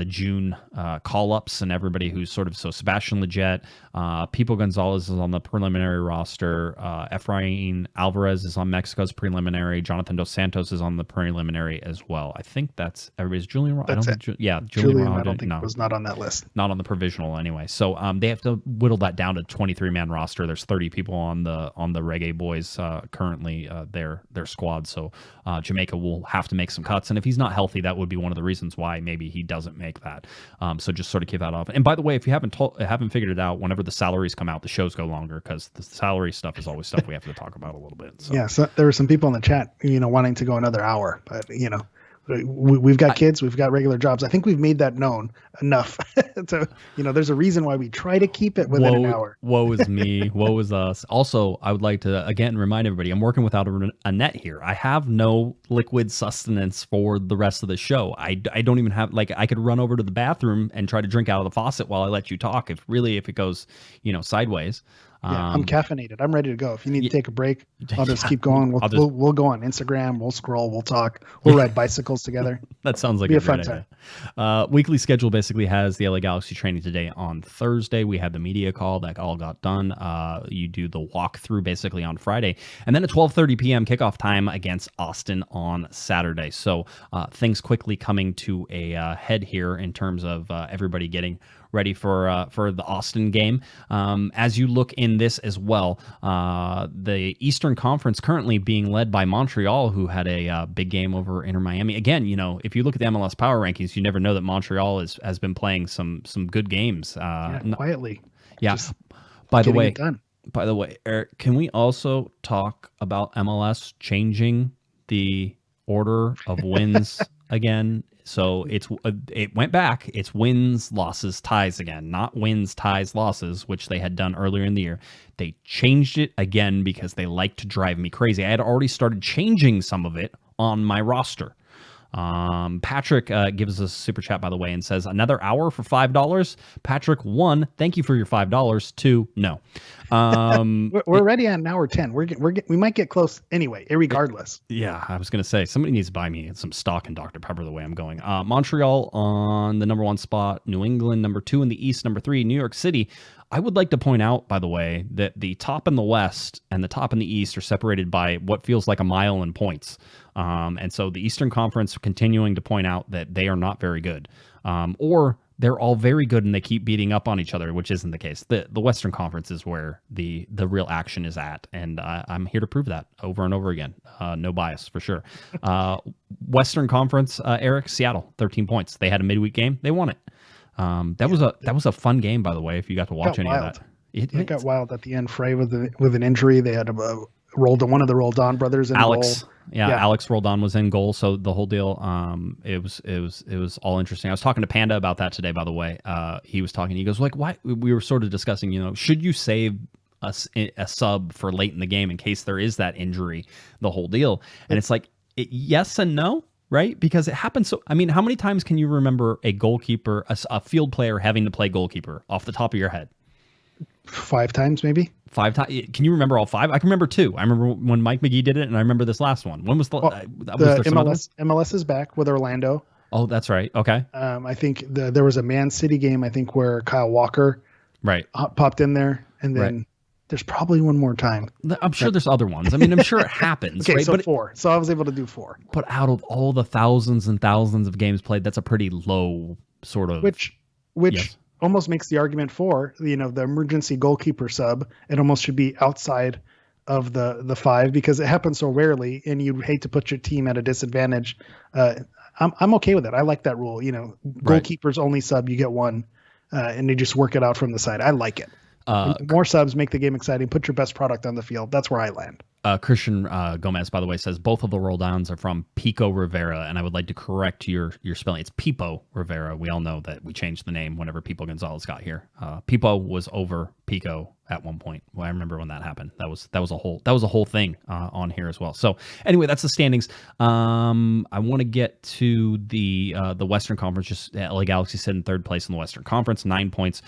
June call-ups and everybody who's sort of, so Sebastian Lletget, Gio Gonzalez is on the preliminary roster. Efrain Alvarez is on Mexico's preliminary. Jonathan Dos Santos is on the preliminary as well. I think that's everybody's. Julian, that's Julian I don't think was not on that list. Not on the provisional anyway. So they have to whittle that down to 23-man roster. There's 30 people on the Reggae Boys currently, their squad. So Jamaica will have to make some cuts, and if he's not healthy, that would be one of the reasons why maybe he doesn't make that. So just sort of keep that off. And by the way, if you haven't figured it out, whenever the salaries come out, the shows go longer, because the salary stuff is always stuff we have to talk about a little bit. So. Yeah, so there were some people in the chat, wanting to go another hour, but we've got kids, we've got regular jobs. I think we've made that known enough. So, there's a reason why we try to keep it within an hour. Woe is me. Woe is us. Also, I would like to, again, remind everybody, I'm working without a net here. I have no liquid sustenance for the rest of the show. I don't even have, I could run over to the bathroom and try to drink out of the faucet while I let you talk. If it goes, sideways. Yeah, I'm caffeinated. I'm ready to go. If you need to take a break, I'll just keep going. We'll go on Instagram. We'll scroll. We'll talk. We'll ride bicycles together. That sounds like a fun time. Weekly schedule basically has the LA Galaxy training today on Thursday. We had the media call that all got done. You do the walkthrough basically on Friday, and then a 12:30 p.m. kickoff time against Austin on Saturday. So things quickly coming to a head here in terms of everybody getting ready for the Austin game. As you look in this as well, the Eastern Conference currently being led by Montreal, who had a big game over Inter Miami. Again, if you look at the MLS Power Rankings, you never know that Montreal has been playing some good games. Quietly. Yeah. By the way, Eric, can we also talk about MLS changing the order of wins again? So it went back. It's wins, losses, ties again, not wins, ties, losses, which they had done earlier in the year. They changed it again because they like to drive me crazy. I had already started changing some of it on my roster. Patrick gives us a super chat, by the way, and says another hour for $5. Patrick, 1, thank you for your $5. 2, no. We're already at an hour 10. We might get close anyway, irregardless. Yeah, I was gonna say somebody needs to buy me some stock in Dr. Pepper the way I'm going. Montreal on the number 1 spot, New England number 2 in the East, number 3 New York City. I would like to point out, by the way, that the top in the West and the top in the East are separated by what feels like a mile in points. And so the Eastern Conference continuing to point out that they are not very good. Or they're all very good and they keep beating up on each other, which isn't the case. The Western Conference is where the real action is at. And I'm here to prove that over and over again. No bias, for sure. Western Conference, Eric, Seattle, 13 points. They had a midweek game. They won it. That was a fun game, by the way, if you got to watch any of that. It got wild at the end. Frey with an injury. They had one of the Roldan brothers in Alex. goal. Yeah, Alex Roldan was in goal, so the whole deal, it was all interesting. I was talking to Panda about that today, by the way. He was talking. He goes, why? We were sort of discussing, should you save a sub for late in the game in case there is that injury, the whole deal. And it's yes and no, right? Because it happens. So, how many times can you remember a goalkeeper, a field player having to play goalkeeper off the top of your head? 5 times, maybe. 5 times. Can you remember all 5? I can remember 2. I remember when Mike McGee did it, and I remember this last one. When was the MLS is back with Orlando. Oh, that's right. Okay. I think there was a Man City game, I think, where Kyle Walker popped in there, and then there's probably one more time. I'm sure there's other ones. I'm sure it happens. Okay, right? so 4. So I was able to do 4. But out of all the thousands and thousands of games played, that's a pretty low sort of. Which yes. Almost makes the argument for the emergency goalkeeper sub. It almost should be outside of the 5 because it happens so rarely, and you hate to put your team at a disadvantage. I'm okay with it. I like that rule. Goalkeepers only sub, you get 1, and they just work it out from the side. I like it. More subs make the game exciting. Put your best product on the field. That's where I land. Christian Gomez, by the way, says both of the roll downs are from Pico Rivera, and I would like to correct your spelling. It's Pipo Rivera. We all know that we changed the name whenever Pipo Gonzalez got here. Pipo was over Pico at one point. Well, I remember when that happened. That was a whole thing on here as well. So anyway, that's the standings. I want to get to the Western Conference. Just LA Galaxy sit in 3rd place in the Western Conference, 9 points.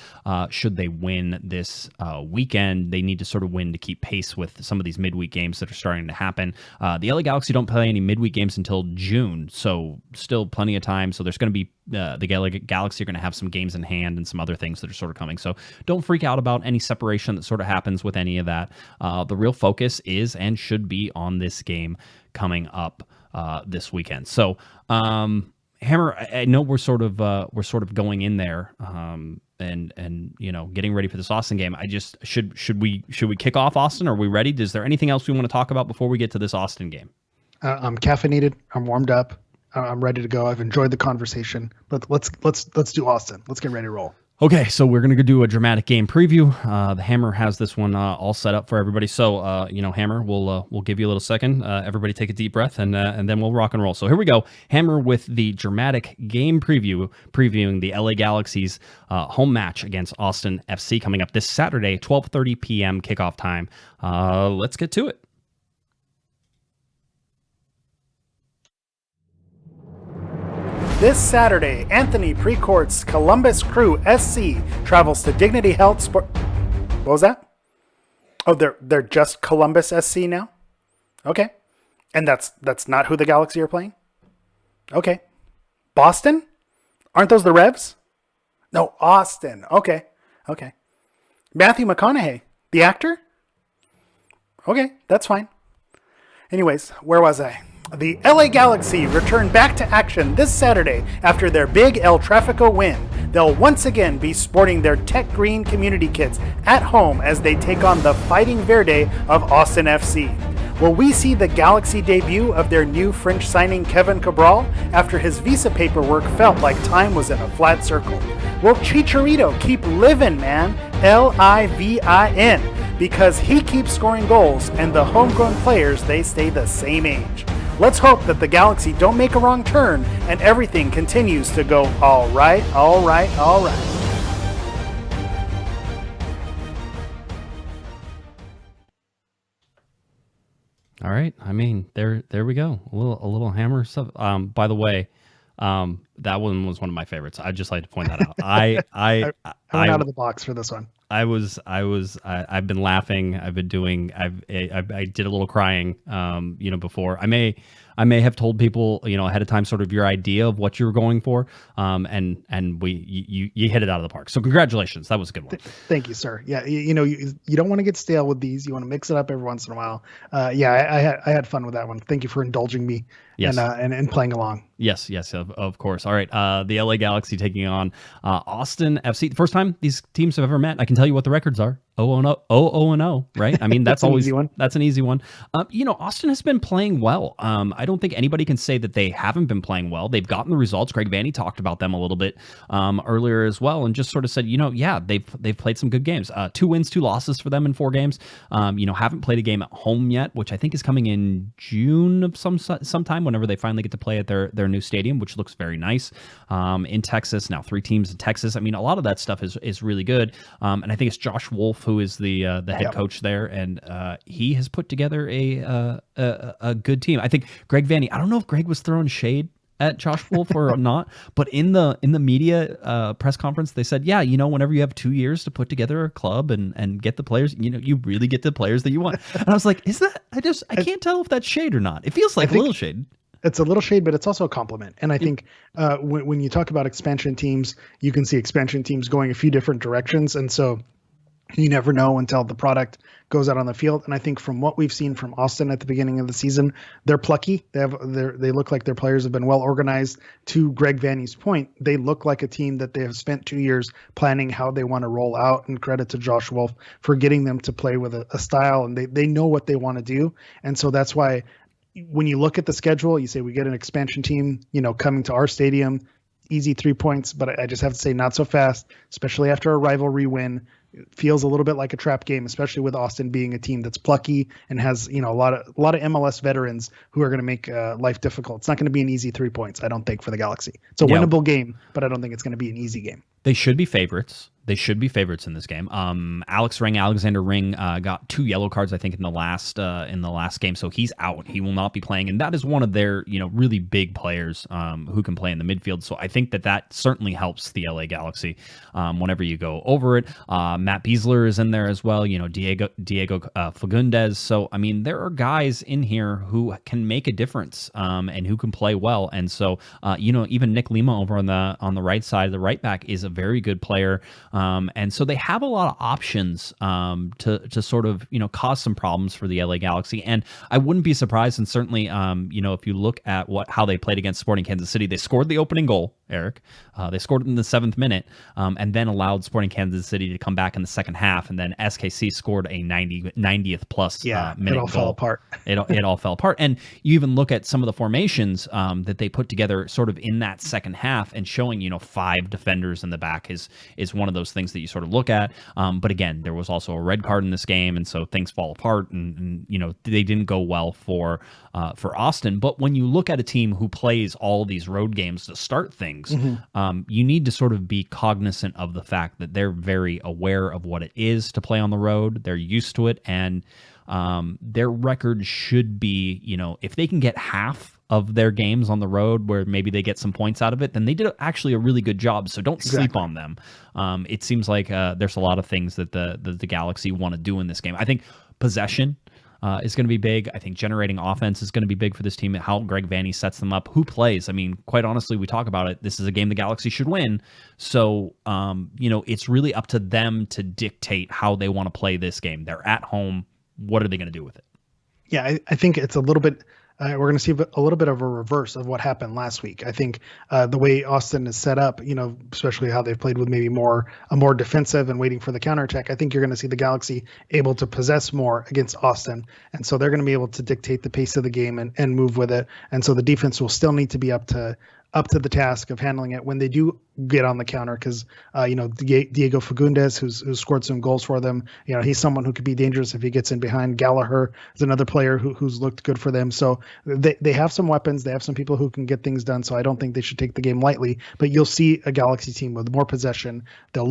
Should they win this weekend, they need to sort of win to keep pace with some of these midweek games that are starting to happen. The LA Galaxy don't play any midweek games until June, so still plenty of time. So there's going to be the LA Galaxy are going to have some games in hand and some other things that are sort of coming. So don't freak out about any separation that sort of happens with any of that. The real focus is and should be on this game coming up this weekend. So Hammer, I know we're sort of going in there and getting ready for this Austin game. I just should we kick off Austin? Are we ready? Is there anything else we want to talk about before we get to this Austin game? I'm caffeinated. I'm warmed up. I'm ready to go. I've enjoyed the conversation, but let's do Austin. Let's get ready to roll. Okay, so we're going to do a dramatic game preview. The Hammer has this one all set up for everybody. So, Hammer, we'll give you a little second. Everybody take a deep breath, and then we'll rock and roll. So here we go. Hammer with the dramatic game preview, previewing the LA Galaxy's home match against Austin FC coming up this Saturday, 12:30 p.m. kickoff time. Let's get to it. This Saturday, Anthony Precourt's Columbus Crew SC travels to Dignity Health Sport. What was that? Oh, they're just Columbus SC now? Okay. And that's not who the Galaxy are playing? Okay. Boston? Aren't those the Revs? No, Austin. Okay. Matthew McConaughey, the actor? Okay, that's fine. Anyways, where was I? The LA Galaxy return back to action this Saturday after their big El Tráfico win. They'll once again be sporting their tech green community kits at home as they take on the Fighting Verde of Austin FC. Will we see the Galaxy debut of their new French signing Kevin Cabral after his visa paperwork felt like time was in a flat circle? Will Chicharito keep living, man? Livin, because he keeps scoring goals and the homegrown players, they stay the same age. Let's hope that the Galaxy don't make a wrong turn and everything continues to go all right. All right. I mean, there we go. A little Hammer stuff. By the way, that one was one of my favorites. I'd just like to point that out. I went out of the box for this one. I've been laughing. I did a little crying, before. I may have told people, ahead of time, sort of your idea of what you were going for. And you hit it out of the park. So congratulations. That was a good one. Thank you, sir. Yeah. You don't want to get stale with these. You want to mix it up every once in a while. I had fun with that one. Thank you for indulging me. Yes. and playing along. Yes, of course. All right, the LA Galaxy taking on Austin FC. The first time these teams have ever met. I can tell you what the records are. 0-0, right? I mean, that's always an easy one. That's an easy one. Austin has been playing well. I don't think anybody can say that they haven't been playing well. They've gotten the results. Greg Vanney talked about them a little bit earlier as well, and just sort of said, they've played some good games. 2 wins, 2 losses for them in 4 games. Haven't played a game at home yet, which I think is coming in June of sometime, whenever they finally get to play at their new stadium, which looks very nice. In Texas now, 3 teams in Texas. I mean, a lot of that stuff is really good. And I think it's Josh Wolf who is the head coach there, and he has put together a good team. I think Greg Vanney. I don't know if Greg was throwing shade at Josh Wolf or not, but in the media press conference, they said, whenever you have 2 years to put together a club and get the players, you really get the players that you want. And I was like, is that? I can't tell if that's shade or not. It feels like a little shade. It's a little shade, but it's also a compliment. And I think when you talk about expansion teams, you can see expansion teams going a few different directions. And so you never know until the product goes out on the field. And I think from what we've seen from Austin at the beginning of the season, they're plucky. They look like their players have been well organized. To Greg Vanney's point, they look like a team that they have spent 2 years planning how they want to roll out, and credit to Josh Wolf for getting them to play with a style, and they know what they want to do. And so that's why when you look at the schedule, you say we get an expansion team, coming to our stadium, easy 3 points, but I just have to say not so fast, especially after a rivalry win. It feels a little bit like a trap game, especially with Austin being a team that's plucky and has, a lot of MLS veterans who are going to make life difficult. It's not going to be an easy 3 points, I don't think, for the Galaxy. It's a winnable game, but I don't think it's going to be an easy game. They should be favorites. They should be favorites in this game. Alexander Ring got 2 yellow cards, I think, in the last game, so he's out. He will not be playing, and that is one of their really big players who can play in the midfield. So I think that certainly helps the LA Galaxy whenever you go over it. Matt Beasler is in there as well. Diego Fagundes. So I mean, there are guys in here who can make a difference and who can play well. And so even Nick Lima over on the right side, the right back, is a very good player. And so they have a lot of options to sort of, cause some problems for the LA Galaxy. And I wouldn't be surprised. And certainly, if you look at how they played against Sporting Kansas City, they scored the opening goal. Eric. They scored in the 7th minute, and then allowed Sporting Kansas City to come back in the second half, and then SKC scored a 90th plus minute it all goal. fell apart. It all fell apart. And you even look at some of the formations that they put together sort of in that second half, and showing 5 defenders in the back is one of those things that you sort of look at. But again, there was also a red card in this game, and so things fall apart, and they didn't go well for Austin. But when you look at a team who plays all these road games to start things, you need to sort of be cognizant of the fact that they're very aware of what it is to play on the road. They're used to it, and their record should be, if they can get half of their games on the road where maybe they get some points out of it, then they did actually a really good job. So don't sleep on them. It seems like there's a lot of things that the Galaxy want to do in this game. I think possession is going to be big. I think generating offense is going to be big for this team. How Greg Vanney sets them up, who plays. I mean, quite honestly, we talk about it. This is a game the Galaxy should win. So, it's really up to them to dictate how they want to play this game. They're at home. What are they going to do with it? Yeah, I think it's a little bit. We're going to see a little bit of a reverse of what happened last week. I think the way Austin is set up, especially how they've played with maybe a more defensive and waiting for the counterattack. I think you're going to see the Galaxy able to possess more against Austin. And so they're going to be able to dictate the pace of the game and move with it. And so the defense will still need to be up to the task of handling it when they do get on the counter, because Diego Fagundes, who's scored some goals for them, he's someone who could be dangerous if he gets in behind. Gallagher is another player who's looked good for them. So they have some weapons. They have some people who can get things done. So I don't think they should take the game lightly. But you'll see a Galaxy team with more possession. They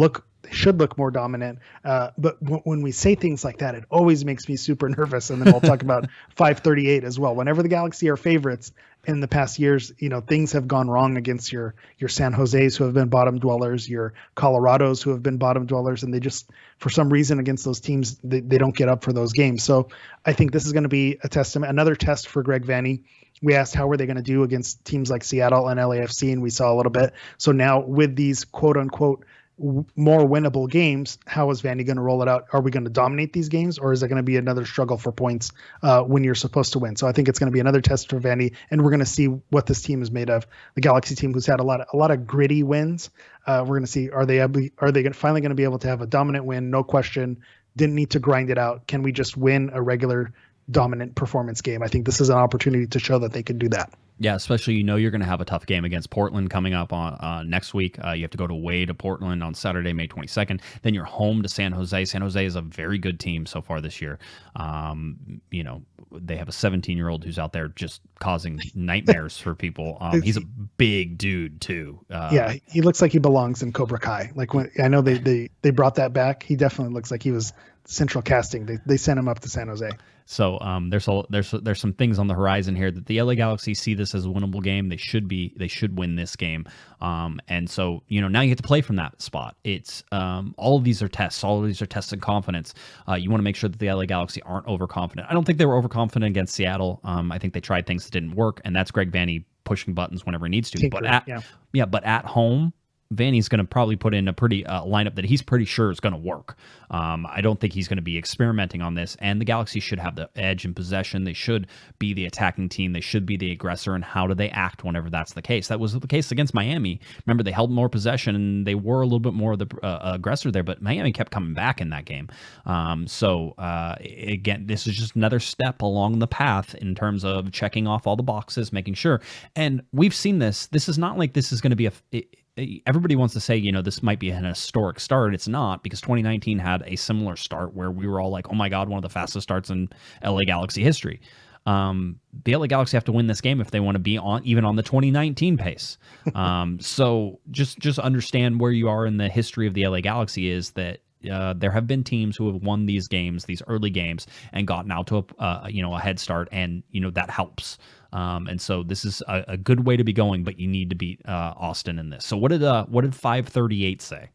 should look more dominant. But when we say things like that, it always makes me super nervous. And then we'll talk about 538 as well. Whenever the Galaxy are favorites in the past years, things have gone wrong against your San Jose's who have been bottom dwellers, your Colorados who have been bottom dwellers, and they just, for some reason against those teams, they don't get up for those games. So I think this is going to be another test for Greg Vanney. We asked how were they going to do against teams like Seattle and LAFC, and we saw a little bit. So now with these quote unquote more winnable games, how is Vanney going to roll it out? Are we going to dominate these games, or is it going to be another struggle for points when you're supposed to win? So I think it's going to be another test for Vanney, and we're going to see what this team is made of. The Galaxy team, who's had a lot of gritty wins, we're going to see are they finally going to be able to have a dominant win? No question. Didn't need to grind it out. Can we just win a regular dominant performance game? I think this is an opportunity to show that they can do that. Yeah, especially you're going to have a tough game against Portland coming up on next week. You have to go away to Portland on Saturday, May 22nd. Then you're home to San Jose. San Jose is a very good team so far this year. They have a 17-year-old who's out there just causing nightmares for people. He's a big dude too. Yeah, he looks like he belongs in Cobra Kai. Like when I know they brought that back, he definitely looks like he was central casting. They sent him up to San Jose. So there's some things on the horizon here that the LA Galaxy see this as a winnable game. They should win this game. And so now you get to play from that spot. It's all of these are tests. All of these are tests of confidence. You want to make sure that the LA Galaxy aren't overconfident. I don't think they were overconfident against Seattle. I think they tried things that didn't work, and that's Greg Vanney pushing buttons whenever he needs to. But at home, Vanney's going to probably put in a pretty lineup that he's pretty sure is going to work. I don't think he's going to be experimenting on this, and the Galaxy should have the edge in possession. They should be the attacking team. They should be the aggressor, and how do they act whenever that's the case? That was the case against Miami. Remember, they held more possession, and they were a little bit more of the aggressor there, but Miami kept coming back in that game. Again, this is just another step along the path in terms of checking off all the boxes, making sure. And we've seen this. This is not like this is going to be everybody wants to say, this might be an historic start. It's not, because 2019 had a similar start where we were all like, oh my God, one of the fastest starts in LA Galaxy history. The LA Galaxy have to win this game if they want to be even on the 2019 pace. So just understand where you are in the history of the LA Galaxy is that there have been teams who have won these games, these early games, and gotten out to a head start, and that helps. And so this is a good way to be going, but you need to beat Austin in this. So what did 538 say?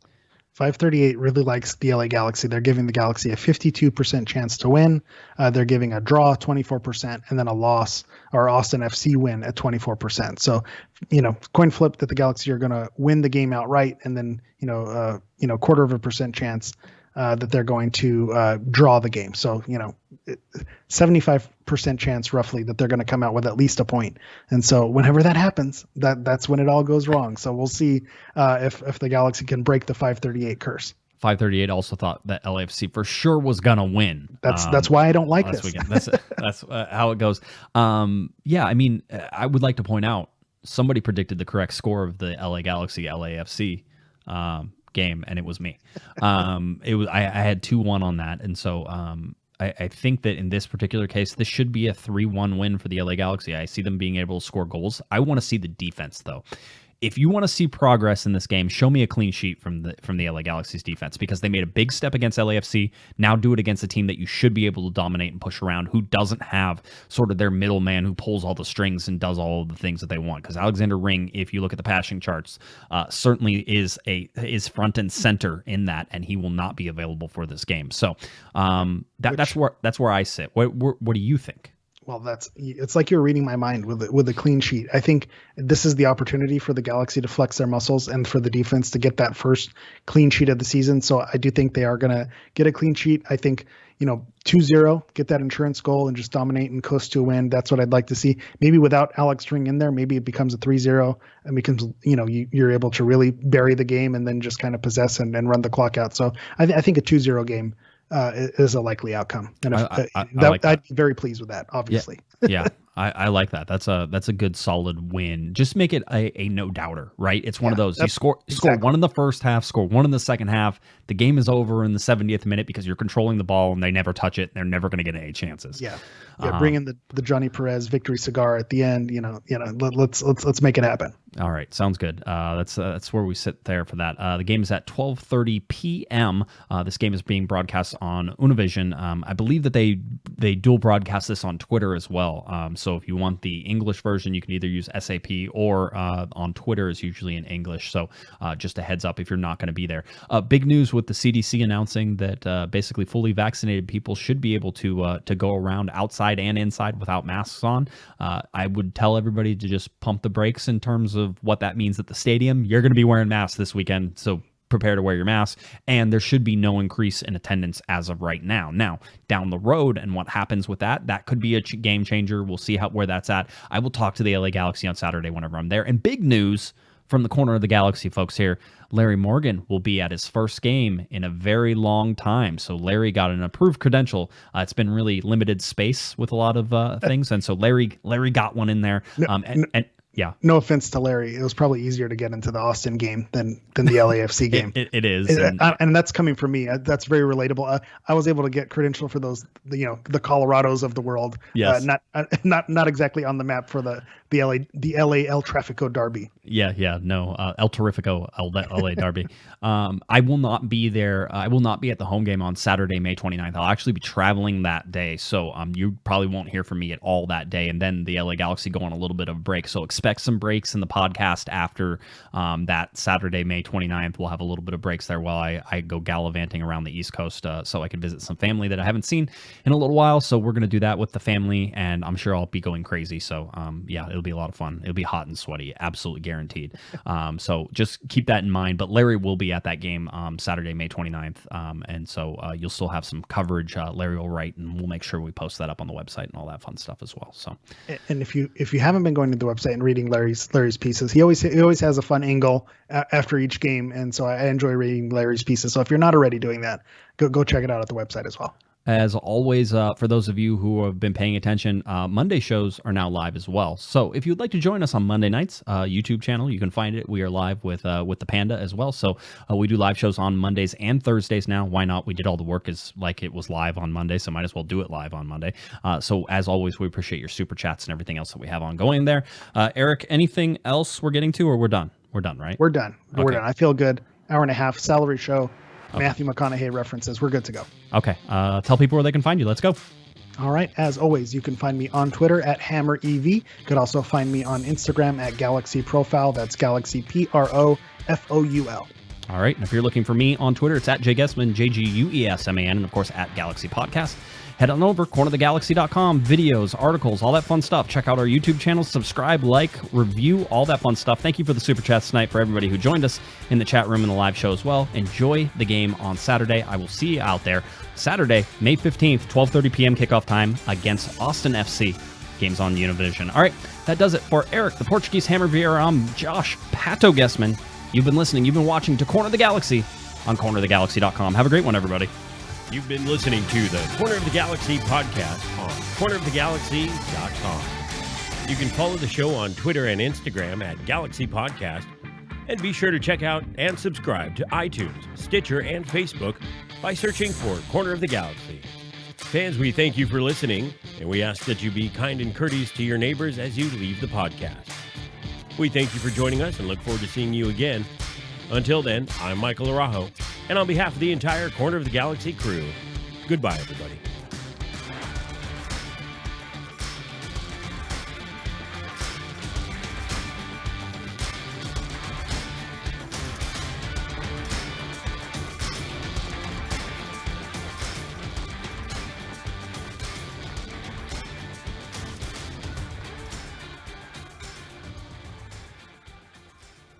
538 really likes the LA Galaxy. They're giving the Galaxy a 52% chance to win. They're giving a draw 24%, and then a loss or Austin FC win at 24%. So, coin flip that the Galaxy are going to win the game outright, and then 0.25% chance that they're going to draw the game. So, 75% chance roughly that they're going to come out with at least a point. And so whenever that happens, that's when it all goes wrong. So we'll see if the Galaxy can break the 538 curse. 538 also thought that LAFC for sure was gonna win. That's why I don't like this. That's how it goes. I mean, I would like to point out somebody predicted the correct score of the LA Galaxy LAFC game, and it was me. I had 2-1 on that, and so I think that in this particular case, this should be a 3-1 win for the LA Galaxy. I see them being able to score goals. I want to see the defense though. If you want to see progress in this game, show me a clean sheet from the LA Galaxy's defense, because they made a big step against LAFC. Now do it against a team that you should be able to dominate and push around, who doesn't have sort of their middleman who pulls all the strings and does all of the things that they want. Because Alexander Ring, if you look at the passing charts, certainly is front and center in that, and he will not be available for this game. So that's where I sit. What do you think? Well, it's like you're reading my mind with a clean sheet. I think this is the opportunity for the Galaxy to flex their muscles and for the defense to get that first clean sheet of the season. So I do think they are going to get a clean sheet. I think, 2-0, get that insurance goal and just dominate and coast to a win. That's what I'd like to see. Maybe without Alex Ring in there, maybe it becomes a 3-0 and becomes, you're able to really bury the game and then just kind of possess and run the clock out. So I think a 2-0 game is a likely outcome. And I'd be very pleased with that, obviously. Yeah. I like that. That's a good solid win. Just make it a no doubter, right? It's one of those. You score one in the first half, score one in the second half. The game is over in the 70th minute because you're controlling the ball and they never touch it. They're never going to get any chances. Yeah. Bring in the Johnny Perez victory cigar at the end. Let's make it happen. All right, sounds good. That's where we sit there for that. The game is at 12:30 p.m. This game is being broadcast on Univision. I believe that they dual broadcast this on Twitter as well. So if you want the English version, you can either use SAP or on Twitter is usually in English. So just a heads up if you're not going to be there. Big news with the CDC announcing that basically fully vaccinated people should be able to go around outside and inside without masks on. I would tell everybody to just pump the brakes in terms of what that means at the stadium. You're going to be wearing masks this weekend, so prepare to wear your mask, and there should be no increase in attendance as of right now. Now, down the road and what happens with that could be a game changer. We'll see where that's at. I will talk to the LA Galaxy on Saturday whenever I'm there. And big news from the corner of the Galaxy folks here, Larry Morgan will be at his first game in a very long time. So Larry got an approved credential. It's been really limited space with a lot of things, and so Larry got one in there. Yeah. No offense to Larry. It was probably easier to get into the Austin game than the LAFC game. It is. And that's coming from me. That's very relatable. I was able to get credential for those, the Colorados of the world. Yes. Not exactly on the map for the LA El Tráfico derby. Yeah. No, El Tarifico LA derby. I will not be there. I will not be at the home game on Saturday, May 29th. I'll actually be traveling that day. So you probably won't hear from me at all that day. And then the LA Galaxy go on a little bit of a break. So expect some breaks in the podcast after that Saturday, May 29th. We'll have a little bit of breaks there while I go gallivanting around the East Coast so I can visit some family that I haven't seen in a little while. So we're going to do that with the family, and I'm sure I'll be going crazy. So it'll be a lot of fun. It'll be hot and sweaty, absolutely guaranteed. So just keep that in mind. But Larry will be at that game Saturday, May 29th. And so you'll still have some coverage. Larry will write, and we'll make sure we post that up on the website and all that fun stuff as well. So, and if you haven't been going to the website and reading Larry's pieces, he always has a fun angle after each game, and so I enjoy reading Larry's pieces. So if you're not already doing that, go check it out at the website as well. As always, for those of you who have been paying attention, Monday shows are now live as well. So if you'd like to join us on Monday nights, YouTube channel, you can find it. We are live with the Panda as well. So we do live shows on Mondays and Thursdays now. Why not? We did all the work as like it was live on Monday, so might as well do it live on Monday. So as always, we appreciate your super chats and everything else that we have ongoing there. Eric, anything else we're getting to, or we're done? We're done, right? We're done. Okay. We're done. I feel good. Hour and a half, salary show. Okay. Matthew McConaughey references. We're good to go. Okay. Tell people where they can find you. Let's go. All right. As always, you can find me on Twitter at HammerEV. You could also find me on Instagram at Galaxy Profile. That's Galaxy PROFOUL. All right. And if you're looking for me on Twitter, it's at Guesman, JGUESMAN, and of course at Galaxy Podcast. head on over, cornerofthegalaxy.com, videos, articles, all that fun stuff. Check out our YouTube channel, subscribe, like, review, all that fun stuff. Thank you for the super chats tonight for everybody who joined us in the chat room and the live show as well. Enjoy the game on Saturday. I will see you out there. Saturday, May 15th, 12:30 p.m. kickoff time against Austin FC. Games on Univision. All right, that does it for Eric, the Portuguese Hammer Vieira. I'm Josh Pato Guesman. You've been listening, you've been watching to Corner of the Galaxy on cornerofthegalaxy.com. Have a great one, everybody. You've been listening to the Corner of the Galaxy podcast on cornerofthegalaxy.com. You can follow the show on Twitter and Instagram at Galaxy Podcast. And be sure to check out and subscribe to iTunes, Stitcher, and Facebook by searching for Corner of the Galaxy. Fans, we thank you for listening, and we ask that you be kind and courteous to your neighbors as you leave the podcast. We thank you for joining us and look forward to seeing you again. Until then, I'm Michael Araujo, and on behalf of the entire Corner of the Galaxy crew, goodbye, everybody.